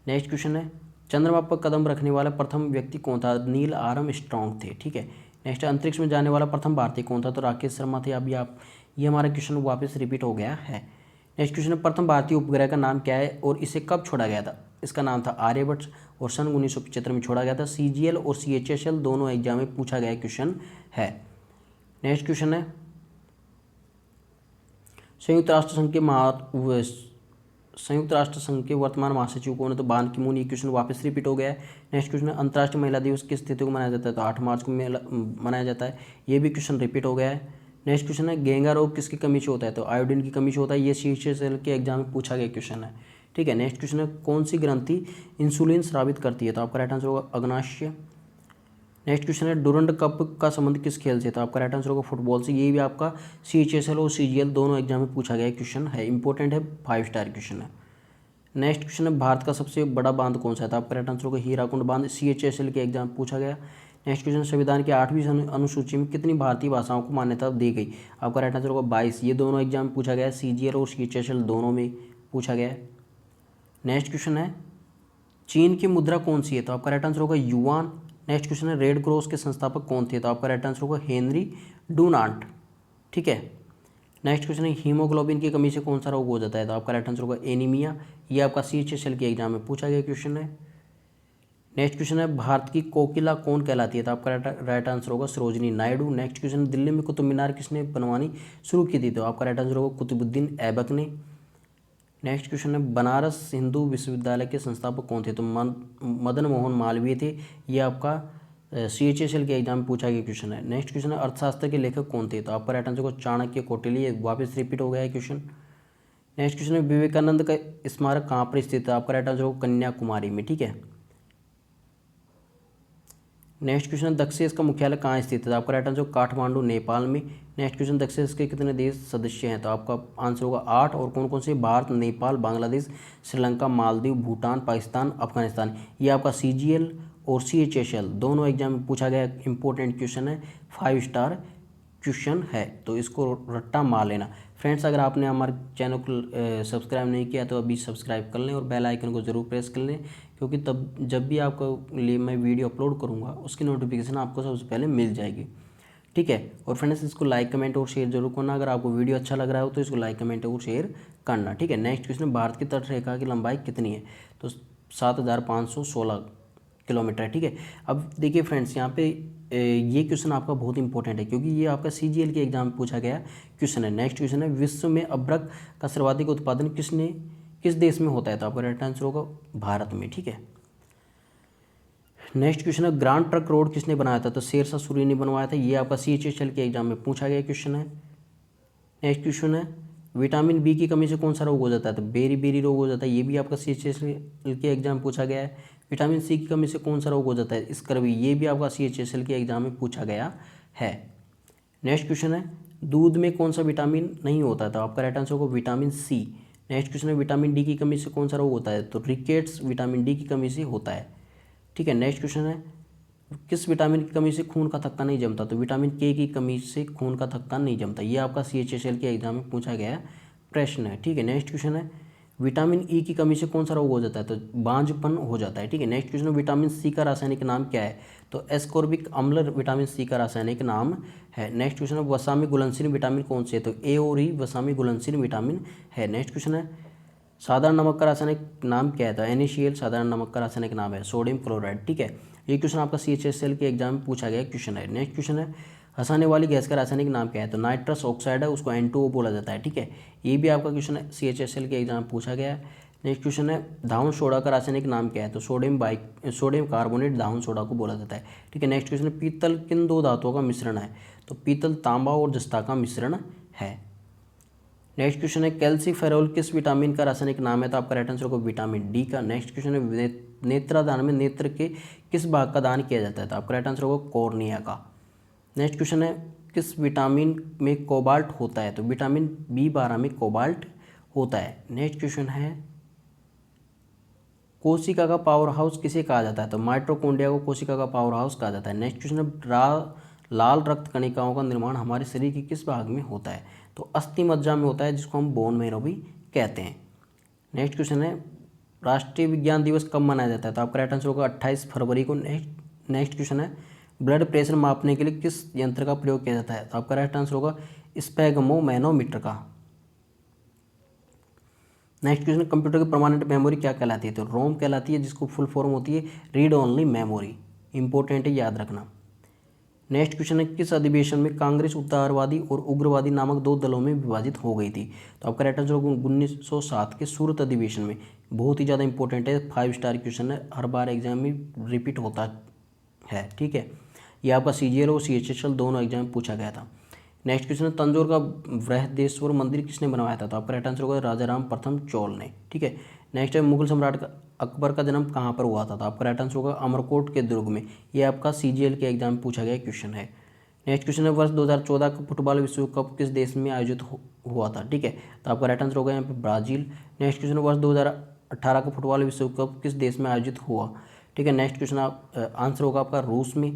नेक्स्ट क्वेश्चन है चंद्रमा पर कदम रखने वाला प्रथम व्यक्ति कौन था, नील आर्मस्ट्रॉन्ग थे, ठीक है। नेक्स्ट अंतरिक्ष में जाने वाला प्रथम भारतीय कौन था, तो राकेश शर्मा थे। अभी आप ये हमारा क्वेश्चन वापस रिपीट हो गया है। नेक्स्ट क्वेश्चन है प्रथम भारतीय उपग्रह का नाम क्या है और इसे कब छोड़ा गया था, इसका नाम था आर्यभट्ट और सन 1975 में छोड़ा गया था। CGL और CHSL दोनों एग्जाम में पूछा गया क्वेश्चन है। नेक्स्ट क्वेश्चन है संयुक्त राष्ट्र संघ के वर्तमान महासचिव कौन है, तो बान की मून। ये क्वेश्चन वापस रिपीट हो गया है। नेक्स्ट क्वेश्चन है अंतर्राष्ट्रीय महिला दिवस किस तिथि को मनाया जाता है, तो 8 मार्च को मनाया जाता है, ये भी क्वेश्चन रिपीट हो गया है। नेक्स्ट क्वेश्चन है गेंगा रोग किसकी कमी से होता है, तो आयोडीन की कमी से होता है, ये CHSL के एग्जाम में पूछा गया क्वेश्चन है, ठीक है। नेक्स्ट क्वेश्चन है कौन सी ग्रंथि इंसुलिन स्रावित करती है, तो आपका राइट आंसर होगा अग्नाशय। नेक्स्ट क्वेश्चन है डुरंड कप का संबंध किस खेल से, तो आपका राइट आंसर होगा फुटबॉल से, ये भी आपका CHSL और CGL दोनों एग्जाम में पूछा गया क्वेश्चन है, इंपॉर्टेंट है, 5 स्टार क्वेश्चन है। नेक्स्ट क्वेश्चन है भारत का सबसे बड़ा बांध कौन सा है, तो आपका राइट आंसर होगा हीराकुंड बांध, CHSL के एग्जाम में पूछा गया। नेक्स्ट क्वेश्चन संविधान की 8वीं अनुसूची में कितनी भारतीय भाषाओं को मान्यता दी गई, आपका राइट आंसर होगा 22, ये दोनों एग्जाम में पूछा गया है, CGL और CHSL दोनों में पूछा गया है। नेक्स्ट क्वेश्चन है चीन की मुद्रा कौन सी है, तो आपका राइट आंसर होगा युआन। नेक्स्ट क्वेश्चन है रेड क्रॉस के संस्थापक कौन थे, तो आपका राइट आंसर होगा हेनरी डुनांट, ठीक है। नेक्स्ट क्वेश्चन है हीमोग्लोबिन की कमी से कौन सा रोग हो जाता है, तो आपका राइट आंसर होगा एनीमिया, ये आपका CHSL के एग्जाम में पूछा गया क्वेश्चन है। नेक्स्ट क्वेश्चन है भारत की कोकिला कौन कहलाती है, तो आपका राइट आंसर होगा सरोजिनी नायडू। नेक्स्ट क्वेश्चन दिल्ली में कुतुब मीनार किसने बनवानी शुरू की थी, तो आपका राइट आंसर होगा कुतुबुद्दीन ऐबक ने। नेक्स्ट क्वेश्चन है बनारस हिंदू विश्वविद्यालय के संस्थापक कौन थे, तो मदन मोहन मालवीय थे, ये आपका CHSL के एग्जाम में पूछा गया क्वेश्चन है। नेक्स्ट क्वेश्चन है अर्थशास्त्र के लेखक कौन थे, तो आपका राइट आंसर होगा चाणक्य कौटिल्य, वापस रिपीट हो गया है क्वेश्चन। नेक्स्ट क्वेश्चन है विवेकानंद का स्मारक कहाँ पर स्थित है, आपका राइट आंसर होगा कन्याकुमारी में, ठीक है। नेक्स्ट क्वेश्चन है दक्षेस का मुख्यालय कहाँ स्थित है, आपका राइट आंसर काठमांडू नेपाल में। नेक्स्ट क्वेश्चन दक्षेस के कितने देश सदस्य हैं, तो आपका आंसर होगा 8, और कौन कौन से, भारत, नेपाल, बांग्लादेश, श्रीलंका, मालदीव, भूटान, पाकिस्तान, अफगानिस्तान। ये आपका CGL और CHSL दोनों एग्जाम में पूछा गया इंपॉर्टेंट क्वेश्चन है, 5 स्टार क्वेश्चन है, तो इसको रट्टा मार लेना। फ्रेंड्स, अगर आपने हमारे चैनल को सब्सक्राइब नहीं किया तो अभी सब्सक्राइब कर लें और बेल आइकन को ज़रूर प्रेस कर लें, क्योंकि तब जब भी आपको लिए मैं वीडियो अपलोड करूँगा उसकी नोटिफिकेशन आपको सबसे पहले मिल जाएगी, ठीक है। और फ्रेंड्स, इसको लाइक कमेंट और शेयर जरूर करना। अगर आपको वीडियो अच्छा लग रहा हो तो इसको लाइक कमेंट और शेयर करना, ठीक है। नेक्स्ट क्वेश्चन, भारत की तटरेखा की लंबाई कितनी है? तो 7516 किलोमीटर है, ठीक है। अब देखिए फ्रेंड्स, यहाँ पे ये क्वेश्चन आपका बहुत इंपॉर्टेंट है, क्योंकि ये आपका CGL के एग्जाम में पूछा गया क्वेश्चन है। नेक्स्ट क्वेश्चन है, विश्व में अभ्रक का सर्वाधिक उत्पादन किस देश में होता है? तो आपका राइट आंसर होगा भारत में, ठीक है। नेक्स्ट क्वेश्चन है, ग्रांड ट्रंक रोड किसने बनाया था? तो शेरशाह सूरी ने बनवाया था। ये आपका CHSL के एग्जाम में पूछा गया क्वेश्चन है। नेक्स्ट क्वेश्चन है, विटामिन बी की कमी से कौन सा रोग हो जाता है? तो बेरी रोग हो जाता है। ये भी आपका CHSL के एग्जाम में पूछा गया है। विटामिन सी की कमी से कौन सा रोग हो जाता है? स्कर्वी। ये भी आपका CHSL के एग्जाम में पूछा गया है। नेक्स्ट क्वेश्चन है, दूध में कौन सा विटामिन नहीं होता है? तो आपका राइट आंसर होगा विटामिन सी। नेक्स्ट क्वेश्चन है, विटामिन डी की कमी से कौन सा रोग होता है? तो रिकेट्स विटामिन डी की कमी से होता है, ठीक है। नेक्स्ट क्वेश्चन है, किस विटामिन की कमी से खून का थक्का नहीं जमता? तो विटामिन के की कमी से खून का थक्का नहीं जमता। ये आपका CHSL के एग्जाम में पूछा गया प्रश्न है, ठीक है। नेक्स्ट क्वेश्चन है, विटामिन ई की कमी से कौन सा रोग हो जाता है? तो बांझपन हो जाता है, ठीक है। नेक्स्ट क्वेश्चन है, विटामिन सी का रासायनिक नाम क्या है? तो एस्कॉर्बिक अम्ल विटामिन सी का रासायनिक नाम है। नेक्स्ट क्वेश्चन है, वसा में घुलनशील विटामिन कौन से है? तो ए और ई वसा में घुलनशील विटामिन है। नेक्स्ट क्वेश्चन है, साधारण नमक का रासायनिक नाम क्या है? तो NaCl साधारण नमक का रासायनिक नाम है सोडियम क्लोराइड, ठीक है। ये क्वेश्चन आपका CHSL के एग्जाम में पूछा गया क्वेश्चन है। नेक्स्ट क्वेश्चन है, हंसाने वाली गैस का रासायनिक नाम क्या है? तो नाइट्रस ऑक्साइड है, उसको N2O बोला जाता है, ठीक है। ये भी आपका क्वेश्चन है, CHSL के एग्जाम में पूछा गया है। नेक्स्ट क्वेश्चन है, धावन सोडा का रासायनिक नाम क्या है? तो सोडियम कार्बोनेट धावन सोडा को बोला जाता है, ठीक है। नेक्स्ट क्वेश्चन है, पीतल किन दो धातुओं का मिश्रण है? तो पीतल तांबा और जस्ता का मिश्रण है। नेक्स्ट क्वेश्चन है, कैल्सीफेरोल किस विटामिन का रासायनिक नाम है? तो आपका राइट आंसर होगा विटामिन डी का। नेक्स्ट क्वेश्चन है, नेत्रदान में नेत्र के किस भाग का दान किया जाता है? तो आपका राइट आंसर होगा कॉर्निया का। नेक्स्ट क्वेश्चन है, किस विटामिन में कोबाल्ट होता है? तो विटामिन B12 में कोबाल्ट होता है। नेक्स्ट क्वेश्चन है, कोशिका का पावर हाउस किसे कहा जाता है? तो माइटोकॉन्ड्रिया को कोशिका का पावर हाउस कहा जाता है। नेक्स्ट क्वेश्चन है, लाल रक्त कणिकाओं का निर्माण हमारे शरीर के किस भाग में होता है? तो अस्थि मज्जा में होता है, जिसको हम बोन मैरो भी कहते हैं। नेक्स्ट क्वेश्चन है, राष्ट्रीय विज्ञान दिवस कब मनाया जाता है? तो आपका राइट आंसर होगा 28 फरवरी को। नेक्स्ट क्वेश्चन है, ब्लड प्रेशर मापने के लिए किस यंत्र का प्रयोग किया जाता है? तो आपका राइट आंसर होगा स्पेगमोमैनोमीटर का। नेक्स्ट क्वेश्चन, कंप्यूटर की परमानेंट मेमोरी क्या कहलाती है? तो रोम कहलाती है, जिसको फुल फॉर्म होती है रीड ओनली मेमोरी। इंपॉर्टेंट है, याद रखना। नेक्स्ट क्वेश्चन है, किस अधिवेशन में कांग्रेस उदारवादी और उग्रवादी नामक दो दलों में विभाजित हो गई थी? तो आपका राइट आंसर होगा 1907 के सूरत अधिवेशन में। बहुत ही ज़्यादा इंपॉर्टेंट है, 5 स्टार क्वेश्चन है, हर बार एग्जाम में रिपीट होता है, ठीक है। यह आपका CGL और CHSL दोनों एग्जाम में पूछा गया था। नेक्स्ट क्वेश्चन है, तंजौर का बृहदेश्वर मंदिर किसने बनवाया था? तो आपका राइट आंसर होगा राजा राम प्रथम चोल ने, ठीक है। नेक्स्ट है, मुगल सम्राट अकबर का जन्म कहाँ पर हुआ था? तो आपका राइट आंसर होगा अमरकोट के दुर्ग में। ये आपका CGL के एग्जाम में पूछा गया क्वेश्चन है। नेक्स्ट क्वेश्चन है, वर्ष 2014 का फुटबॉल विश्व कप किस देश में आयोजित हुआ था? ठीक है, तो आपका राइट आंसर होगा यहाँ पे ब्राज़ील। नेक्स्ट क्वेश्चन है, वर्ष 2018 का फुटबॉल विश्व कप किस देश में आयोजित हुआ? ठीक है, नेक्स्ट क्वेश्चन आंसर होगा आपका रूस में।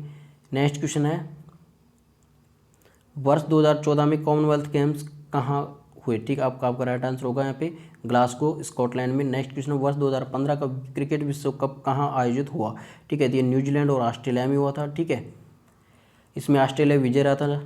नेक्स्ट क्वेश्चन है, वर्ष 2014 में कॉमनवेल्थ गेम्स कहाँ हुए? ठीक, आपका राइट आंसर होगा यहाँ पे ग्लासगो स्कॉटलैंड में। नेक्स्ट क्वेश्चन, वर्ष 2015 का क्रिकेट विश्व कप कहाँ आयोजित हुआ? ठीक है, तो ये न्यूजीलैंड और ऑस्ट्रेलिया में हुआ था। ठीक है, इसमें ऑस्ट्रेलिया विजय रहा था।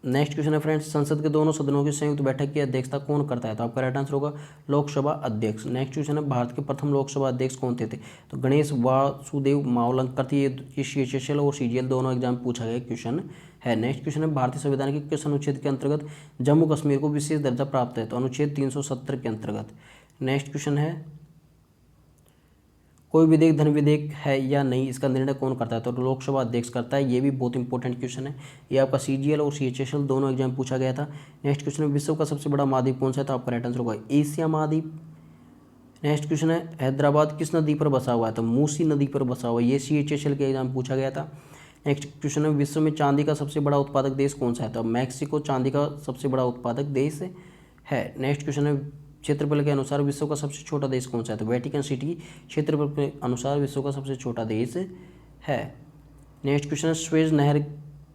नेक्स्ट क्वेश्चन है फ्रेंड्स, संसद के दोनों सदनों की संयुक्त बैठक की अध्यक्षता कौन करता है? तो आपका राइट आंसर होगा लोकसभा अध्यक्ष। नेक्स्ट क्वेश्चन है, भारत के प्रथम लोकसभा अध्यक्ष कौन थे? तो गणेश वासुदेव मावलंकर थे। ये CHSL और CGL दोनों एग्जाम पूछा गया क्वेश्चन है। नेक्स्ट क्वेश्चन है, भारतीय संविधान के किस अनुच्छेद के अंतर्गत जम्मू कश्मीर को विशेष दर्जा प्राप्त है? तो अनुच्छेद 370 के अंतर्गत। नेक्स्ट क्वेश्चन है, कोई विधेयक धन विधेयक है या नहीं, इसका निर्णय कौन करता है? तो लोकसभा अध्यक्ष करता है। ये भी बहुत इंपॉर्टेंट क्वेश्चन है, ये आपका CGL और CHSL दोनों एग्जाम पूछा गया था। नेक्स्ट क्वेश्चन है, विश्व का सबसे बड़ा महाद्वीप कौन सा है? तो आपका राइट आंसर होगा एशिया महाद्वीप। नेक्स्ट क्वेश्चन है, हैदराबाद किस नदी पर बसा हुआ है? तो मूसी नदी पर बसा हुआ है। ये CHSL के एग्जाम पूछा गया था। नेक्स्ट क्वेश्चन है, विश्व में चांदी का सबसे बड़ा उत्पादक देश कौन सा है? तो मैक्सिको चांदी का सबसे बड़ा उत्पादक देश है। नेक्स्ट क्वेश्चन है, क्षेत्रफल के अनुसार विश्व का सबसे छोटा देश कौन सा है? तो वेटिकन सिटी क्षेत्रफल के अनुसार विश्व का सबसे छोटा देश है। नेक्स्ट क्वेश्चन है, स्वेज नहर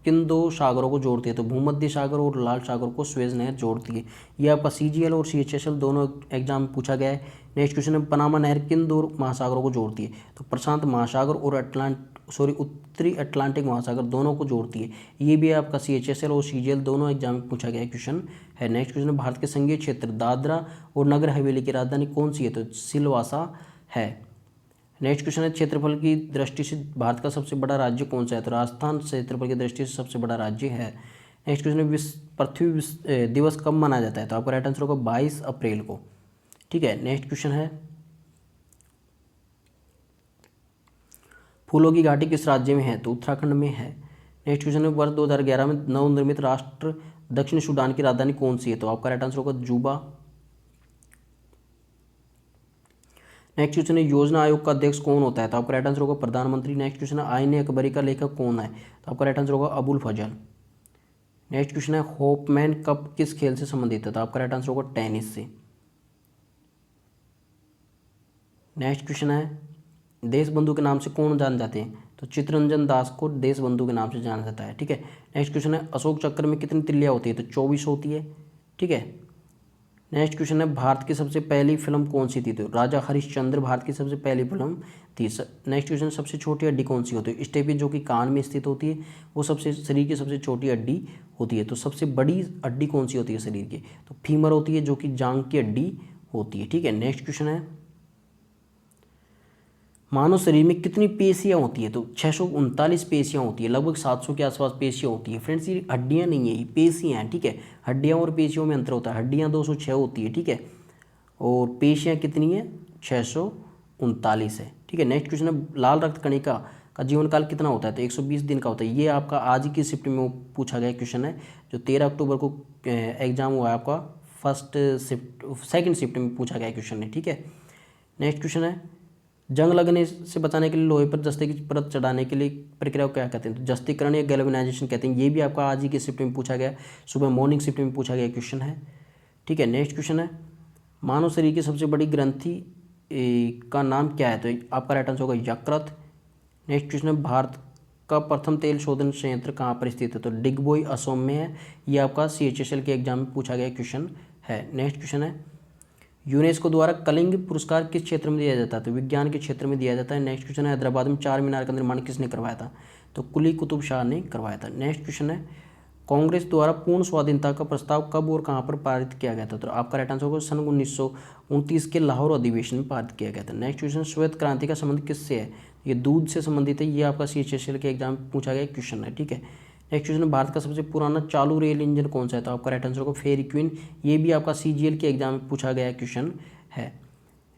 किन दो सागरों को जोड़ती है? तो भूमध्य सागर और लाल सागर को स्वेज नहर जोड़ती है। ये आपका CGL और CHSL दोनों एग्जाम में पूछा गया है। नेक्स्ट क्वेश्चन है, पनामा नहर किन दो महासागरों को जोड़ती है? तो प्रशांत महासागर और उत्तरी अटलांटिक महासागर दोनों को जोड़ती है। ये भी आपका CHSL और CGL दोनों एग्जाम में पूछा गया क्वेश्चन है। नेक्स्ट क्वेश्चन है, भारत के संघीय क्षेत्र दादरा और नगर हवेली की राजधानी कौन सी है? तो सिलवासा है। नेक्स्ट क्वेश्चन है, क्षेत्रफल की दृष्टि से भारत का सबसे बड़ा राज्य कौन सा है? तो राजस्थान क्षेत्रफल की दृष्टि से सबसे बड़ा राज्य है। नेक्स्ट क्वेश्चन है, पृथ्वी दिवस कब मनाया जाता है? तो आपका राइट आंसर होगा 22 अप्रैल को। ठीक है। नेक्स्ट क्वेश्चन है, फूलों की घाटी किस राज्य में है? तो उत्तराखंड में है। नेक्स्ट क्वेश्चन है, वर्ष 2011 में नवनिर्मित राष्ट्र दक्षिण सूडान की राजधानी कौन सी है? तो आपका राइट आंसर होगा जुबा। नेक्स्ट क्वेश्चन है, योजना आयोग का अध्यक्ष कौन होता है? तो आपका राइट आंसर होगा प्रधानमंत्री। नेक्स्ट क्वेश्चन है, आईन अकबरी का लेखक कौन है? तो आपका राइट आंसर होगा अबुल फजल। नेक्स्ट क्वेश्चन है, होपमैन कप किस खेल से संबंधित है? तो आपका राइट आंसर होगा टेनिस से। नेक्स्ट क्वेश्चन है, देश बंधु के नाम से कौन जाने जाते हैं? तो चित्तरंजन दास को देश बंधु के नाम से जाना जाता है। ठीक है। नेक्स्ट क्वेश्चन है, अशोक चक्र में कितनी तिल्लियाँ होती है? तो 24 होती है। ठीक है। नेक्स्ट क्वेश्चन है, भारत की सबसे पहली फिल्म कौन सी थी? तो राजा हरिश्चंद्र भारत की सबसे पहली फिल्म थी। नेक्स्ट क्वेश्चन, सबसे छोटी हड्डी कौन सी होती है? स्टेपी जो कि कान में स्थित होती है, वो शरीर की सबसे छोटी हड्डी होती है। तो सबसे बड़ी हड्डी कौन सी होती है शरीर की? तो फीमर होती है, जो कि जांघ की हड्डी होती है। ठीक है। नेक्स्ट क्वेश्चन है, मानव शरीर में कितनी पेशियाँ होती है? तो 639 पेशियाँ होती है, लगभग 700 के आसपास पेशियाँ होती है। फ्रेंड्स, ये हड्डियाँ नहीं है, ये पेशियाँ हैं। ठीक है। हड्डियाँ और पेशियों में अंतर होता है। हड्डियाँ 206 होती है। ठीक है। और पेशियाँ कितनी है? 639 है। ठीक है। नेक्स्ट क्वेश्चन है, लाल रक्त कणिका का जीवन काल कितना होता है? तो 120 दिन का होता है। ये आपका आज की शिफ्ट में पूछा गया क्वेश्चन है, जो 13 अक्टूबर को एग्जाम हुआ है आपका सेकेंड शिफ्ट में पूछा गया क्वेश्चन है। ठीक है। नेक्स्ट क्वेश्चन है, जंग लगने से बचाने के लिए लोहे पर जस्ते की परत चढ़ाने के लिए प्रक्रिया को क्या कहते हैं? तो जस्तीकरण या गैल्वेनाइजेशन कहते हैं। ये भी आपका आज ही की शिफ्ट में पूछा गया, सुबह मॉर्निंग शिफ्ट में पूछा गया क्वेश्चन है। ठीक है। नेक्स्ट क्वेश्चन है, मानव शरीर की सबसे बड़ी ग्रंथि का नाम क्या है? तो आपका राइट आंसर होगा यकृत। नेक्स्ट क्वेश्चन है, भारत का प्रथम तेल शोधन संयंत्र कहाँ पर स्थित है? तो डिगबोई असम में है। ये आपका CHSL के एग्जाम में पूछा गया क्वेश्चन है। नेक्स्ट क्वेश्चन है, यूनेस्को द्वारा कलिंग पुरस्कार किस क्षेत्र में दिया जाता है? तो विज्ञान के क्षेत्र में दिया जाता है। नेक्स्ट क्वेश्चन है, हैदराबाद में 4 मीनार का निर्माण किसने करवाया था? तो कुली कुतुब शाह ने करवाया था। नेक्स्ट क्वेश्चन है, कांग्रेस द्वारा पूर्ण स्वाधीनता का प्रस्ताव कब और कहाँ पर पारित किया गया था? तो आपका राइट आंसर होगा सन 1929 के लाहौर अधिवेशन में पारित किया गया था। नेक्स्ट क्वेश्चन, श्वेत क्रांति का संबंध किससे है? ये दूध से संबंधित है। ये आपका CHSL के एग्जाम में पूछा गया क्वेश्चन है। ठीक है। नेक्स्ट क्वेश्चन, भारत का सबसे पुराना चालू रेल इंजन कौन सा है? तो आपका राइट आंसर होगा फेरी क्वीन। ये भी आपका CGL के एग्जाम में पूछा गया क्वेश्चन है।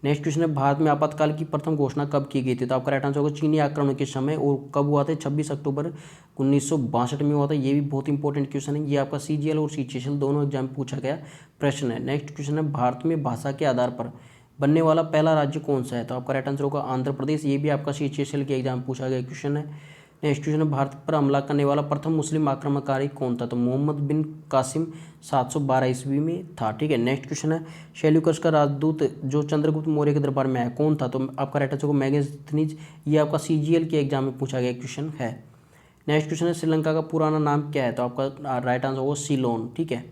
नेक्स्ट क्वेश्चन है, भारत में आपातकाल की प्रथम घोषणा कब की गई थी? तो आपका राइट आंसर होगा चीनी आक्रमण के समय। और कब हुआ था? 26 अक्टूबर 1962 में हुआ था। ये भी बहुत इंपॉर्टेंट क्वेश्चन है। ये आपका CGL और CHSL दोनों एग्जाम में पूछा गया प्रश्न है। नेक्स्ट क्वेश्चन है, भारत में भाषा के आधार पर बनने वाला पहला राज्य कौन सा है? तो आपका राइट आंसर होगा आंध्र प्रदेश। ये भी आपका CHSL के एग्जाम में पूछा गया क्वेश्चन है। नेक्स्ट क्वेश्चन है, भारत पर हमला करने वाला प्रथम मुस्लिम आक्रमणकारी कौन था? तो मोहम्मद बिन कासिम 712 ईस्वी में था। ठीक है। नेक्स्ट क्वेश्चन है, शैल्यूकस का राजदूत जो चंद्रगुप्त मौर्य के दरबार में आया कौन था? तो आपका राइट आंसर होगा मैगस्थनीज। ये आपका CGL के एग्जाम में पूछा गया क्वेश्चन है। नेक्स्ट क्वेश्चन है, श्रीलंका का पुराना नाम क्या है? तो आपका राइट आंसर होगा सीलोन। ठीक है।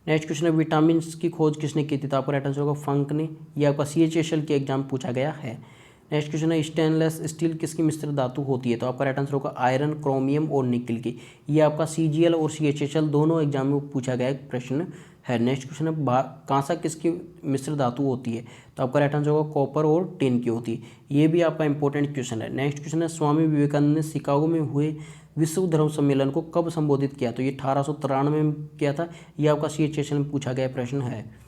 नेक्स्ट क्वेश्चन है, विटामिन की खोज किसने की थी? तो आपका राइट आंसर होगा फंक ने। ये आपका CHSL के एग्जाम में पूछा गया है। नेक्स्ट क्वेश्चन है, स्टेनलेस स्टील किसकी मिश्र धातु होती है? तो आपका राइट आंसर होगा आयरन, क्रोमियम और निकल की। ये आपका CGL और CHSL दोनों एग्जाम में पूछा गया एक प्रश्न है। नेक्स्ट क्वेश्चन है, कांसा किसकी मिश्र धातु होती है? तो आपका राइट आंसर होगा कॉपर और टिन की होती है। ये भी आपका इंपॉर्टेंट क्वेश्चन है। नेक्स्ट क्वेश्चन है, स्वामी विवेकानंद ने शिकागो में हुए विश्व धर्म सम्मेलन को कब संबोधित किया? तो ये 1893 में किया था। ये आपका CHSL में पूछा गया प्रश्न है।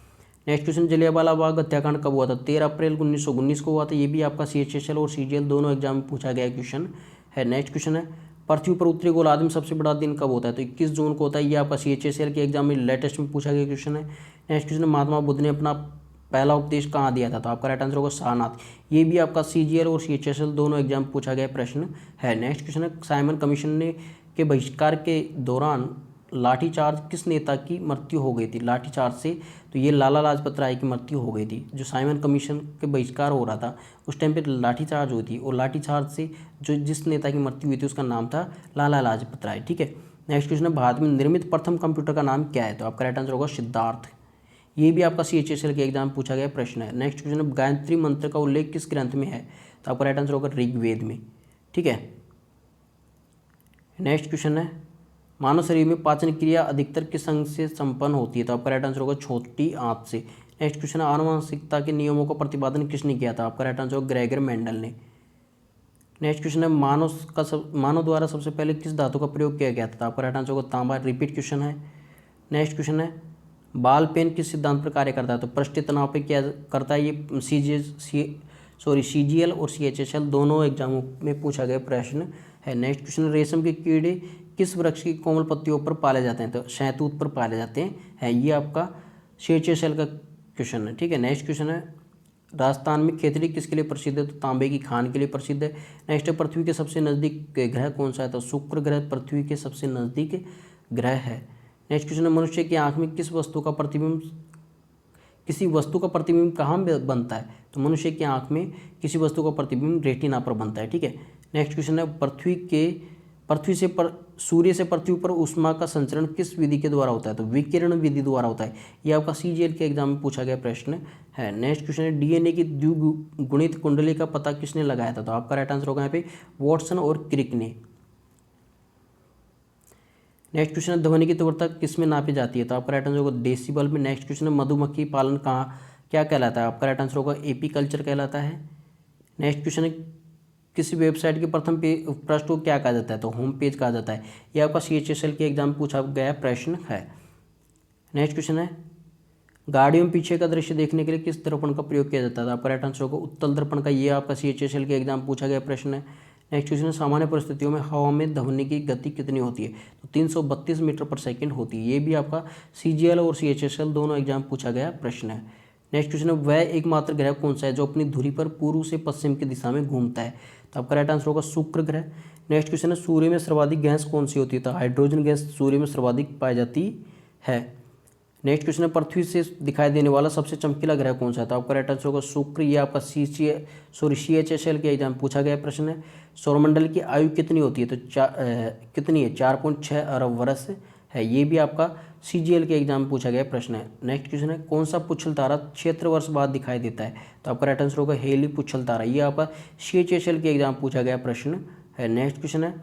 नेक्स्ट क्वेश्चन, जलियांवाला बाग हत्याकांड कब हुआ था? 13 अप्रैल 1919 को हुआ था। ये भी आपका CHSL और CGL दोनों एग्जाम में पूछा गया क्वेश्चन है। नेक्स्ट क्वेश्चन है, पृथ्वी पर उत्तरी गोलार्ध में सबसे बड़ा दिन कब होता है? तो 21 जून को होता है। ये आपका CHSL के एग्जाम में लेटेस्ट में पूछा गया क्वेश्चन है। नेक्स्ट क्वेश्चन, महात्मा बुद्ध ने अपना पहला उपदेश कहाँ दिया था? तो आपका राइट आंसर होगा सारनाथ। ये भी आपका CGL और CHSL दोनों एग्जाम में पूछा गया प्रश्न है। नेक्स्ट क्वेश्चन है, साइमन कमीशन ने के बहिष्कार के दौरान लाठीचार्ज किस नेता की मृत्यु हो गई थी लाठीचार्ज से? तो ये लाला लाजपत राय की मृत्यु हो गई थी। जो साइमन कमीशन के बहिष्कार हो रहा था उस टाइम पे लाठीचार्ज हुई थी, और लाठीचार्ज से जो जिस नेता की मृत्यु हुई थी उसका नाम था लाला लाजपत राय। ठीक है, नेक्स्ट क्वेश्चन है, भारत में निर्मित प्रथम कंप्यूटर का नाम क्या है? तो आपका राइट आंसर होगा सिद्धार्थ। ये भी आपका CHSL के एग्जाम पूछा गया प्रश्न है। नेक्स्ट क्वेश्चन है, गायत्री मंत्र का उल्लेख किस ग्रंथ में है? तो आपका राइट आंसर होगा ऋग्वेद में। ठीक है, नेक्स्ट क्वेश्चन है, मानव शरीर में पाचन क्रिया अधिकतर किस अंग से संपन्न होती है? तो आपका राइट आंसर होगा छोटी आंत से। नेक्स्ट क्वेश्चन है, आनुवंशिकता के नियमों का प्रतिपादन किसने किया था? आपका राइट आंसर होगा ग्रेगर मेंडल ने। नेक्स्ट क्वेश्चन है, मानव द्वारा सबसे पहले किस धातु का प्रयोग किया गया था? आपका राइट आंसर होगा तांबा। रिपीट क्वेश्चन है। नेक्स्ट क्वेश्चन है, बाल पेन किस सिद्धांत पर कार्य करता है? तो पृष्ठीय तनाव पे क्या करता है? ये CGL और CHSL दोनों एग्जामों में पूछा गया प्रश्न है। नेक्स्ट क्वेश्चन, रेशम के कीड़े किस वृक्ष की कोमल पत्तियों पर पाले जाते हैं? तो शहतूत पर पाले जाते हैं। ये आपका CHSL का क्वेश्चन है। ठीक है, नेक्स्ट क्वेश्चन है, राजस्थान में खेतड़ी किसके लिए प्रसिद्ध है? तो तांबे की खान के लिए प्रसिद्ध है। नेक्स्ट है, पृथ्वी के सबसे नज़दीक ग्रह कौन सा है? तो शुक्र ग्रह पृथ्वी के सबसे नज़दीक ग्रह है। नेक्स्ट क्वेश्चन है, मनुष्य की आंख में किसी वस्तु का प्रतिबिंब कहाँ बनता है? तो मनुष्य की आंख में किसी वस्तु का प्रतिबिंब रेटिना पर बनता है। ठीक है, नेक्स्ट क्वेश्चन है, सूर्य से पृथ्वी पर ऊष्मा का संचरण किस विधि के द्वारा होता है? तो विकिरण विधि द्वारा होता है। ये आपका CGL के एग्जाम में पूछा गया प्रश्न है। नेक्स्ट क्वेश्चन है, DNA की द्विगुणित कुंडली का पता किसने लगाया था? तो आपका राइट आंसर होगा यहाँ पे वॉटसन और क्रिक ने। नेक्स्ट क्वेश्चन है, ध्वनि की तीव्रता किस में नापी जाती है? तो आपका राइट आंसर होगा डेसिबल में। नेक्स्ट क्वेश्चन है, मधुमक्खी पालन क्या कहलाता है? आपका राइट आंसर होगा एपीकल्चर कहलाता है। नेक्स्ट क्वेश्चन है, किसी वेबसाइट के प्रथम पृष्ठ को क्या कहा जाता है? तो होम पेज कहा जाता है। यह आपका CHSL के एग्जाम में पूछा गया प्रश्न है। नेक्स्ट क्वेश्चन है, गाड़ियों में पीछे का दृश्य देखने के लिए किस दर्पण का प्रयोग किया जाता है? तो आपका राइट आंसर होगा उत्तल दर्पण का। ये आपका CHSL के एग्जाम में पूछा गया प्रश्न है। नेक्स्ट क्वेश्चन है, सामान्य परिस्थितियों में हवा में ध्वनि की गति कितनी होती है? तो 332 मीटर पर सेकेंड होती है। ये भी आपका CGL और CHSL दोनों एग्जाम पूछा गया प्रश्न है। नेक्स्ट क्वेश्चन है, वह एकमात्र ग्रह कौन सा है जो अपनी धुरी पर पूर्व से पश्चिम की दिशा में घूमता है? तो आपका राइट आंसर होगा शुक्र ग्रह। नेक्स्ट क्वेश्चन है, सूर्य में सर्वाधिक गैस कौन सी होती है? तो हाइड्रोजन गैस सूर्य में सर्वाधिक पाई जाती है। नेक्स्ट क्वेश्चन है, पृथ्वी से दिखाई देने वाला सबसे चमकीला ग्रह कौन सा है? तो आपका राइट आंसर होगा शुक्र। ये आपका CHSL के एग्जाम पूछा गया प्रश्न है। सौरमंडल की आयु कितनी होती है? तो कितनी है? 4.6 अरब वर्ष है। ये भी आपका CGL के एग्जाम में पूछा गया प्रश्न है। नेक्स्ट क्वेश्चन है, कौन सा पुच्छल तारा 76 वर्ष बाद दिखाई देता है? तो आपका राइट आंसर होगा हेली पुच्छल तारा। ये आपका CHSL के एग्जाम पूछा गया प्रश्न है। नेक्स्ट क्वेश्चन है,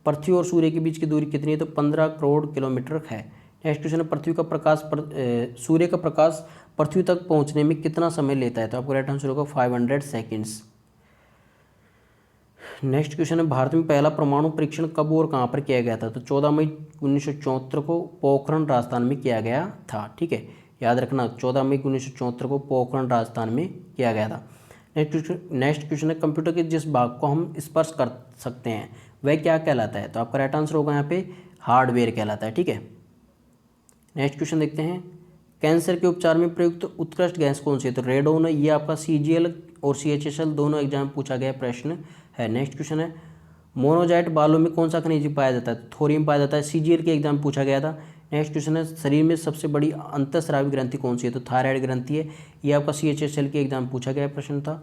पृथ्वी और सूर्य के बीच की दूरी कितनी है? तो 15 करोड़ किलोमीटर है। नेक्स्ट क्वेश्चन है, सूर्य का प्रकाश पृथ्वी तक पहुंचने में कितना समय लेता है? तो आपका राइट आंसर होगा 500 सेकेंड्स। नेक्स्ट क्वेश्चन है, भारत में पहला परमाणु परीक्षण कब और कहाँ पर किया गया था? तो 14 मई 1974 को पोखरण राजस्थान में किया गया था। ठीक है, याद रखना 14 मई 1974 को पोखरण राजस्थान में किया गया था। नेक्स्ट क्वेश्चन है, कंप्यूटर के जिस भाग को हम स्पर्श कर सकते हैं वह क्या कहलाता है? तो आपका राइट आंसर होगा यहाँ पे हार्डवेयर कहलाता है। ठीक है, नेक्स्ट क्वेश्चन देखते हैं, कैंसर के उपचार में प्रयुक्त उत्कृष्ट गैस कौन सी है? तो रेडोन है। ये आपका CGL और CHSL दोनों एग्जाम पूछा गया प्रश्न है। नेक्स्ट क्वेश्चन है, मोनोजाइट बालों में कौन सा खनिज पाया जाता है? थोरियम पाया जाता है। CGL के एग्जाम पूछा गया था। नेक्स्ट क्वेश्चन है, शरीर में सबसे बड़ी अंतःस्रावी ग्रंथि कौन सी है? तो थायराइड ग्रंथि है। ये आपका CHSL के एग्जाम पूछा गया प्रश्न था।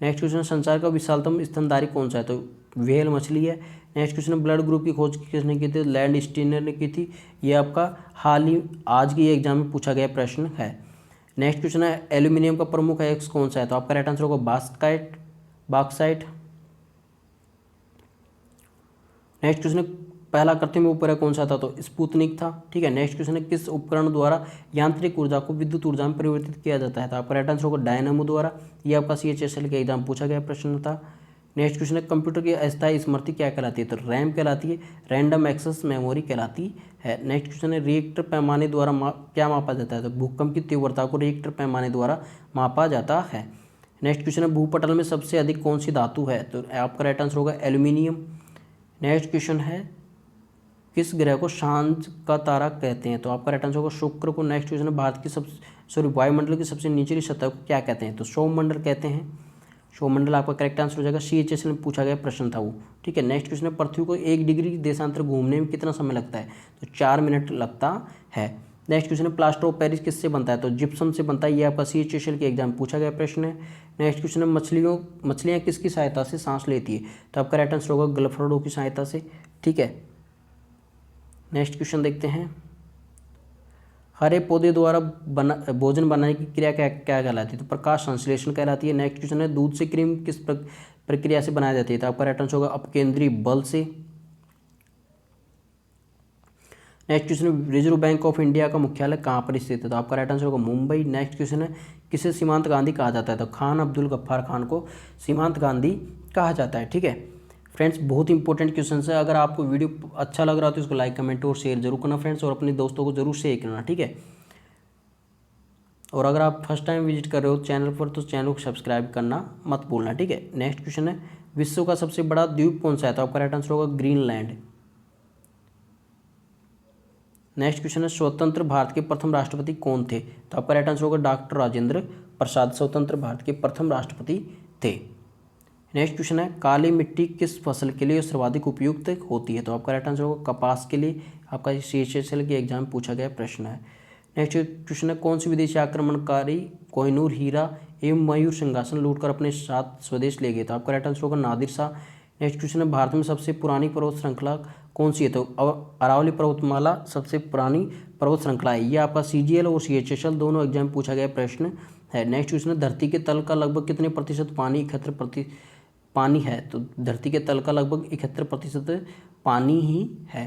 नेक्स्ट क्वेश्चन, संसार का विशालतम स्तनधारी कौन सा है? तो व्हेल मछली है। नेक्स्ट क्वेश्चन, ब्लड ग्रुप की खोज किसने की थी? लैंड स्टीनर ने की थी। ये आपका आज के एग्जाम में पूछा गया प्रश्न है। नेक्स्ट क्वेश्चन है, एल्यूमिनियम का प्रमुख एक्स कौन सा है? तो आपका राइट आंसर होगा बॉक्साइट। नेक्स्ट क्वेश्चन, पहला कृत्रिम उपग्रह कौन सा था? तो स्पुतनिक था। ठीक है, नेक्स्ट क्वेश्चन है, किस उपकरण द्वारा यांत्रिक ऊर्जा को विद्युत ऊर्जा में परिवर्तित किया जाता है? तो आपका राइट आंसर होगा डायनामो द्वारा। ये आपका CHSL के एग्जाम पूछा गया प्रश्न था। नेक्स्ट क्वेश्चन है, कंप्यूटर की अस्थायी स्मृति क्या कहलाती है? तो रैम कहलाती है। रैंडम एक्सेस मेमोरी कहलाती है। नेक्स्ट क्वेश्चन है, रिएक्टर पैमाने द्वारा क्या मापा जाता है? तो भूकंप की तीव्रता को रिएक्टर पैमाने द्वारा मापा जाता है। नेक्स्ट क्वेश्चन है, भूपटल में सबसे अधिक कौन सी धातु है? तो आपका राइट आंसर होगा एल्यूमिनियम। नेक्स्ट क्वेश्चन है, किस ग्रह को सांझ का तारा कहते हैं? तो आपका राइट आंसर होगा शुक्र को। नेक्स्ट क्वेश्चन है, वायुमंडल की सबसे निचली सतह को क्या कहते हैं? तो सौरमंडल कहते हैं। सौरमंडल आपका करेक्ट आंसर हो जाएगा। CHSL में पूछा गया प्रश्न था वो, ठीक है। नेक्स्ट क्वेश्चन है, पृथ्वी को 1 डिग्री देशांतर घूमने में कितना समय लगता है? तो 4 मिनट लगता है। नेक्स्ट क्वेश्चन है, प्लास्टर ऑफ पेरिस किससे बनता है? तो जिप्सम से बनता है। ये आपका CHSL के एग्जाम पूछा गया प्रश्न है। नेक्स्ट क्वेश्चन है, मछलियाँ किसकी सहायता से सांस लेती है? तो आपका राइट आंसर होगा गलफडों की सहायता से, ठीक है। नेक्स्ट क्वेश्चन देखते हैं, हरे पौधे द्वारा भोजन बनाने की क्रिया क्या क्या कहलाती है? तो प्रकाश संश्लेषण कहलाती है। नेक्स्ट क्वेश्चन है, दूध से क्रीम किस प्रक्रिया से बनाई जाती है? तो आपका राइट आंसर होगा अपकेंद्री बल से। नेक्स्ट क्वेश्चन है, रिजर्व बैंक ऑफ इंडिया का मुख्यालय कहाँ पर स्थित है? तो आपका राइट आंसर होगा मुंबई। नेक्स्ट क्वेश्चन है, किसे सीमांत गांधी कहा जाता है? तो खान अब्दुल गफ्फार खान को सीमांत गांधी कहा जाता है, ठीक है। फ्रेंड्स, बहुत इंपॉर्टेंट क्वेश्चन है। अगर आपको वीडियो अच्छा लग रहा हो तो इसको लाइक, कमेंट और शेयर जरूर करना फ्रेंड्स, और अपने दोस्तों को जरूर शेयर करना, ठीक है। और अगर आप फर्स्ट टाइम विजिट कर रहे हो चैनल पर तो चैनल को सब्सक्राइब करना मत भूलना, ठीक है। नेक्स्ट क्वेश्चन है, विश्व का सबसे बड़ा द्वीप कौन सा है? तो आपका राइट आंसर होगा ग्रीनलैंड। नेक्स्ट क्वेश्चन है, स्वतंत्र भारत के प्रथम राष्ट्रपति कौन थे? तो आपका राइट आंसर होगा डॉक्टर राजेंद्र प्रसाद, स्वतंत्र भारत के प्रथम राष्ट्रपति थे। नेक्स्ट क्वेश्चन है, काली मिट्टी किस फसल के लिए सर्वाधिक उपयुक्त होती है? तो आपका राइट आंसर होगा कपास के लिए। आपका CHSL के एग्जाम पूछा गया प्रश्न है। नेक्स्ट क्वेश्चन है, कौन सी विदेशी आक्रमणकारी कोहिनूर हीरा एवं मयूर सिंहासन लूटकर अपने साथ स्वदेश ले गए? तो आपका राइट आंसर होगा नादिर शाह। नेक्स्ट क्वेश्चन है, भारत में सबसे पुरानी पर्वत श्रृंखला कौन सी है? तो अरावली पर्वतमाला सबसे पुरानी पर्वत श्रृंखला है। ये आपका CGL और CHSL दोनों एग्जाम पूछा गया प्रश्न है। नेक्स्ट क्वेश्चन है, धरती के तल का लगभग कितने प्रतिशत पानी है? तो धरती के तल का लगभग 71% पानी ही है,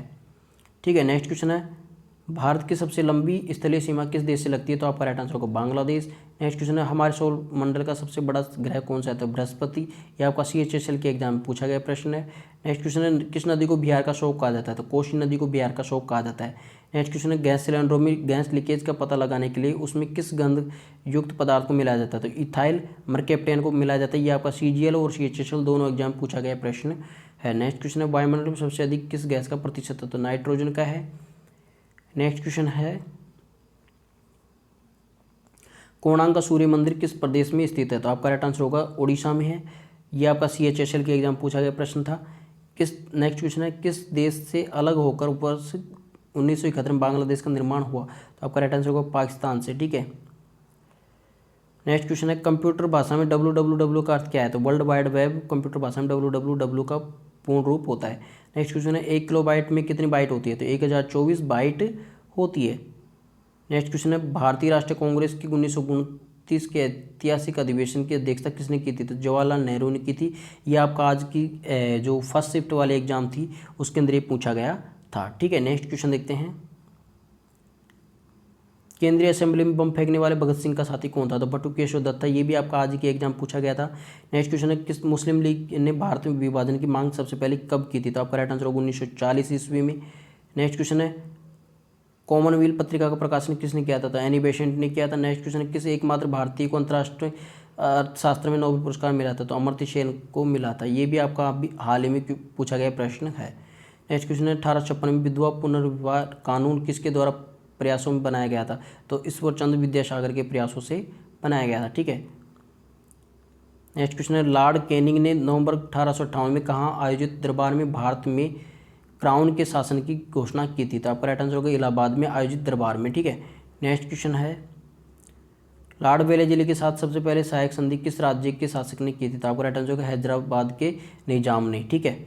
ठीक है। नेक्स्ट क्वेश्चन है, भारत की सबसे लंबी स्थलीय सीमा किस देश से लगती है? तो आपका राइट आंसर होगा बांग्लादेश। नेक्स्ट क्वेश्चन है, हमारे सौर मंडल का सबसे बड़ा ग्रह कौन सा है? तो बृहस्पति। यह आपका CHSL के एग्जाम में पूछा गया प्रश्न है। नेक्स्ट क्वेश्चन है, किस नदी को बिहार का शोक कहा जाता है? तो कोसी नदी को बिहार का शोक कहा जाता है। नेक्स्ट क्वेश्चन है, गैस सिलेंडरों में गैस लीकेज का पता लगाने के लिए उसमें किस गंध युक्त पदार्थ को मिलाया जाता है? तो इथाइल मरकेप्टेन को मिलाया जाता है। ये आपका CGL और CHSL दोनों एग्जाम पूछा गया प्रश्न है। नेक्स्ट क्वेश्चन है, वायुमंडल में सबसे अधिक किस गैस का प्रतिशत है? तो नाइट्रोजन का है। नेक्स्ट क्वेश्चन है, कोणार्क का सूर्य मंदिर किस प्रदेश में स्थित है? तो आपका राइट आंसर होगा उड़ीसा में है। यह आपका CHSL के एग्जाम पूछा गया प्रश्न था। नेक्स्ट क्वेश्चन है, किस देश से अलग होकर वर्ष 1971 में बांग्लादेश का निर्माण हुआ? तो आपका राइट आंसर होगा पाकिस्तान से, ठीक है। नेक्स्ट क्वेश्चन है, कंप्यूटर भाषा में www का अर्थ क्या है? तो वर्ल्ड वाइड वेब कंप्यूटर भाषा में www का पूर्ण रूप होता है। नेक्स्ट क्वेश्चन है, 1 किलोबाइट में कितनी बाइट होती है? तो 1024 बाइट होती है। नेक्स्ट क्वेश्चन है, भारतीय राष्ट्रीय कांग्रेस की 1929 के ऐतिहासिक अधिवेशन की अध्यक्षता किसने की थी? तो जवाहरलाल नेहरू ने की थी। यह आपका आज की जो फर्स्ट शिफ्ट वाली एग्जाम थी उसके अंदर ये पूछा गया था, ठीक है। नेक्स्ट क्वेश्चन देखते हैं, केंद्रीय असेंबली में बम फेंकने वाले भगत सिंह का साथी कौन था? तो बटुकेश्वर दत्त था। ये भी आपका आज के एग्जाम पूछा गया था। नेक्स्ट क्वेश्चन है, किस मुस्लिम लीग ने भारत में विभाजन की मांग सबसे पहले कब की थी? तो आपका राइट आंसर होगा 1940 ईस्वी में। नेक्स्ट क्वेश्चन है, कॉमनवेल्थ पत्रिका का प्रकाशन किसने किया था? तो एनी बेसेंट ने किया था। नेक्स्ट क्वेश्चन है, किस एकमात्र भारतीय को अंतर्राष्ट्रीय अर्थशास्त्र में नोबेल पुरस्कार मिला था? तो अमर्त्य सेन को मिला था। ये भी आपका अभी हाल ही में पूछा गया प्रश्न है। नेक्स्ट क्वेश्चन है, 1856 में विधवा पुनर्विवाह कानून किसके द्वारा प्रयासों में बनाया गया था? तो ईश्वर चंद्र विद्यासागर के प्रयासों से बनाया गया था, ठीक है। नेक्स्ट क्वेश्चन है, लॉर्ड कैनिंग ने नवंबर 1858 में कहाँ आयोजित दरबार में भारत में क्राउन के शासन की घोषणा की थी? तो आपका राइट आंसर होगा इलाहाबाद में आयोजित दरबार में, ठीक है। नेक्स्ट क्वेश्चन है, लॉर्ड वेलेस्ली के साथ सबसे पहले सहायक संधि किस राज्य के शासक ने की थी? तो आपका राइट आंसर होगा हैदराबाद के निजाम ने, ठीक है।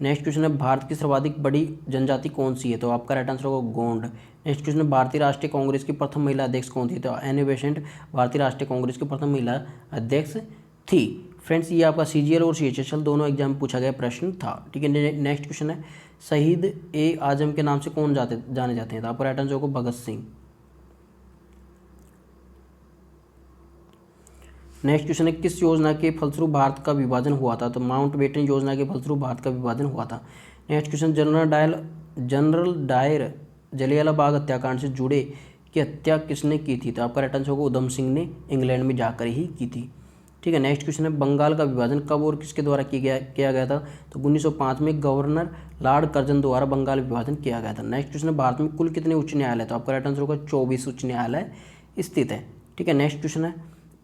नेक्स्ट क्वेश्चन है, भारत की सर्वाधिक बड़ी जनजाति कौन सी है? तो आपका राइट आंसर होगा गोंड। नेक्स्ट क्वेश्चन है, भारतीय राष्ट्रीय कांग्रेस की प्रथम महिला अध्यक्ष कौन थी? तो एनी बेसेंट भारतीय राष्ट्रीय कांग्रेस की प्रथम महिला अध्यक्ष थी। फ्रेंड्स, ये आपका CGL और CHSL दोनों एग्जाम में पूछा गया प्रश्न था, ठीक है। नेक्स्ट क्वेश्चन है, शहीद ए आजम के नाम से कौन जाने जाते हैं? तो आपका राइट आंसर होगा भगत सिंह। नेक्स्ट क्वेश्चन है, किस योजना के फलस्वरूप भारत का विभाजन हुआ था? तो माउंटबेटन योजना के फलस्वरूप भारत का विभाजन हुआ था। Next question, general Dyer Jallianwala Bagh हत्याकांड से जुड़े की हत्या किसने की थी? तो आपका राइट आंसर होगा उधम सिंह ने इंग्लैंड में जाकर ही की थी, ठीक है। नेक्स्ट क्वेश्चन है, बंगाल का विभाजन कब और किसके द्वारा किया गया था? तो 1905 में गवर्नर लॉर्ड कर्जन द्वारा बंगाल विभाजन किया गया था। नेक्स्ट क्वेश्चन है, भारत में कुल कितने उच्च न्यायालय? तो आपका राइट आंसर होगा 24 उच्च न्यायालय स्थित है, ठीक है। नेक्स्ट क्वेश्चन है,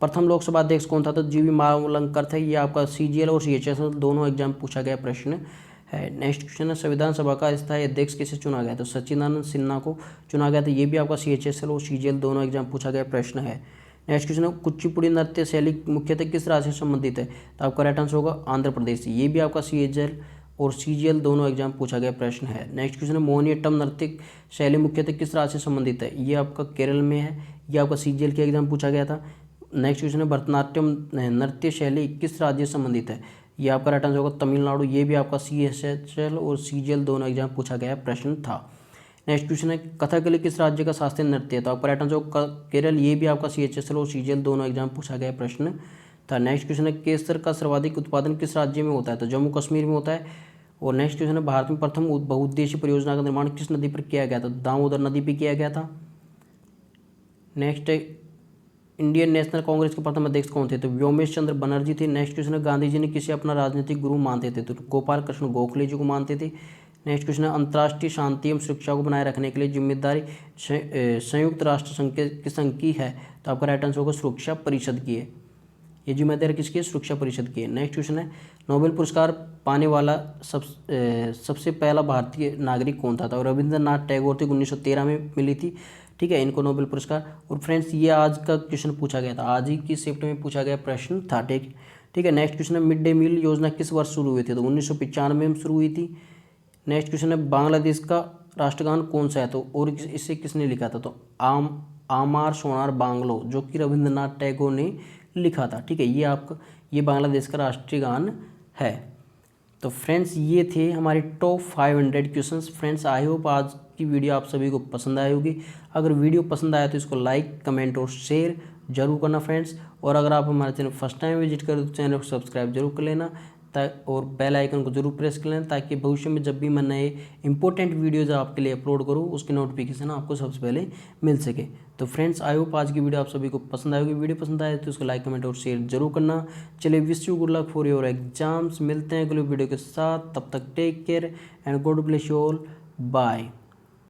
प्रथम लोकसभा अध्यक्ष कौन था? तो जीवी मावलंकर थे। ये आपका CGL और CHSL दोनों एग्जाम पूछा गया प्रश्न है। नेक्स्ट क्वेश्चन है, संविधान सभा का स्थायी अध्यक्ष किसे चुना गया? तो सच्चिदानंद सिन्हा को चुना गया था। ये भी आपका CHSL और CGL दोनों एग्जाम पूछा गया प्रश्न है। नेक्स्ट क्वेश्चन है, कुचिपुड़ी नृत्य शैली मुख्यतः किस राज्य से संबंधित है? तो आपका राइट आंसर होगा आंध्र प्रदेश से। ये भी आपका CHL और CGL दोनों एग्जाम पूछा गया प्रश्न है। नेक्स्ट क्वेश्चन है, मोहिनीअट्टम नृत्य शैली मुख्यतः किस राज्य से संबंधित है? ये आपका केरल में है। ये आपका CGL के एग्जाम पूछा गया था। नेक्स्ट क्वेश्चन है, भरतनाट्यम नृत्य शैली किस राज्य से संबंधित है? ये आपका राइट आंसर होगा तमिलनाडु। ये भी आपका CHL और CGL दोनों एग्जाम पूछा गया प्रश्न था। नेक्स्ट क्वेश्चन है, कथकली किस राज्य का शास्त्रीय नृत्य है? तो आपका राइट आंसर होगा केरल। ये भी आपका CHSL और CGL दोनों एग्जाम पूछा गया प्रश्न था। नेक्स्ट क्वेश्चन है, केसर का सर्वाधिक उत्पादन किस राज्य में होता है? तो जम्मू कश्मीर में होता है। और नेक्स्ट क्वेश्चन है, भारत में प्रथम बहुउद्देशीय परियोजना का निर्माण किस नदी पर किया गया था? दामोदर नदी पर किया गया था। नेक्स्ट है, इंडियन नेशनल कांग्रेस के प्रथम अध्यक्ष कौन थे? तो व्योमेश चंद्र बनर्जी थे। नेक्स्ट क्वेश्चन है, गांधी जी ने किसे अपना राजनीतिक गुरु मानते थे? तो गोपाल कृष्ण गोखले जी को मानते थे। नेक्स्ट क्वेश्चन है, अंतर्राष्ट्रीय शांति एवं सुरक्षा को बनाए रखने के लिए जिम्मेदारी संयुक्त राष्ट्र संघ की है? तो आपका राइट आंसर होगा सुरक्षा परिषद की है। ये जिम्मेदारी किसकी है? सुरक्षा परिषद की है। नेक्स्ट क्वेश्चन है, नोबेल पुरस्कार पाने वाला सबसे पहला भारतीय नागरिक कौन था? तो रविंद्रनाथ टैगोर थे। 1913 में मिली थी, ठीक है, इनको नोबेल पुरस्कार। और फ्रेंड्स, ये आज का क्वेश्चन पूछा गया था, आज ही की शिफ्ट में पूछा गया प्रश्न था, ठीक है। नेक्स्ट क्वेश्चन है, मिड डे मील योजना किस वर्ष शुरू हुई थी? तो 1995 में शुरू हुई थी। नेक्स्ट क्वेश्चन है, बांग्लादेश का राष्ट्रगान कौन सा है? तो और इसे किसने लिखा था? तो आमार सोनार बांग्लो, जो कि रविंद्रनाथ टैगोर ने लिखा था, ठीक है। ये बांग्लादेश का राष्ट्रीय गान है। तो फ्रेंड्स, ये थे हमारे top 500 questions. Friends, I hope आज की वीडियो आप सभी को पसंद आई होगी। अगर वीडियो पसंद आया तो इसको लाइक, कमेंट और शेयर जरूर करना फ्रेंड्स। और अगर आप हमारे चैनल फर्स्ट टाइम विजिट करें तो चैनल को सब्सक्राइब जरूर कर लेना और बेल आइकन को जरूर प्रेस कर लेना, ताकि भविष्य में जब भी मैं नए इंपॉर्टेंट वीडियोज़ आपके लिए अपलोड करूँ उसकी नोटिफिकेशन आपको सबसे पहले मिल सके। तो फ्रेंड्स, आई होप आज की वीडियो आप सभी को पसंद आएगी। वीडियो पसंद आए तो उसको लाइक, कमेंट और शेयर जरूर करना। चलिए, wish you good luck for your exams. मिलते हैं अगले वीडियो के साथ, तब तक take care and God bless you all. Bye.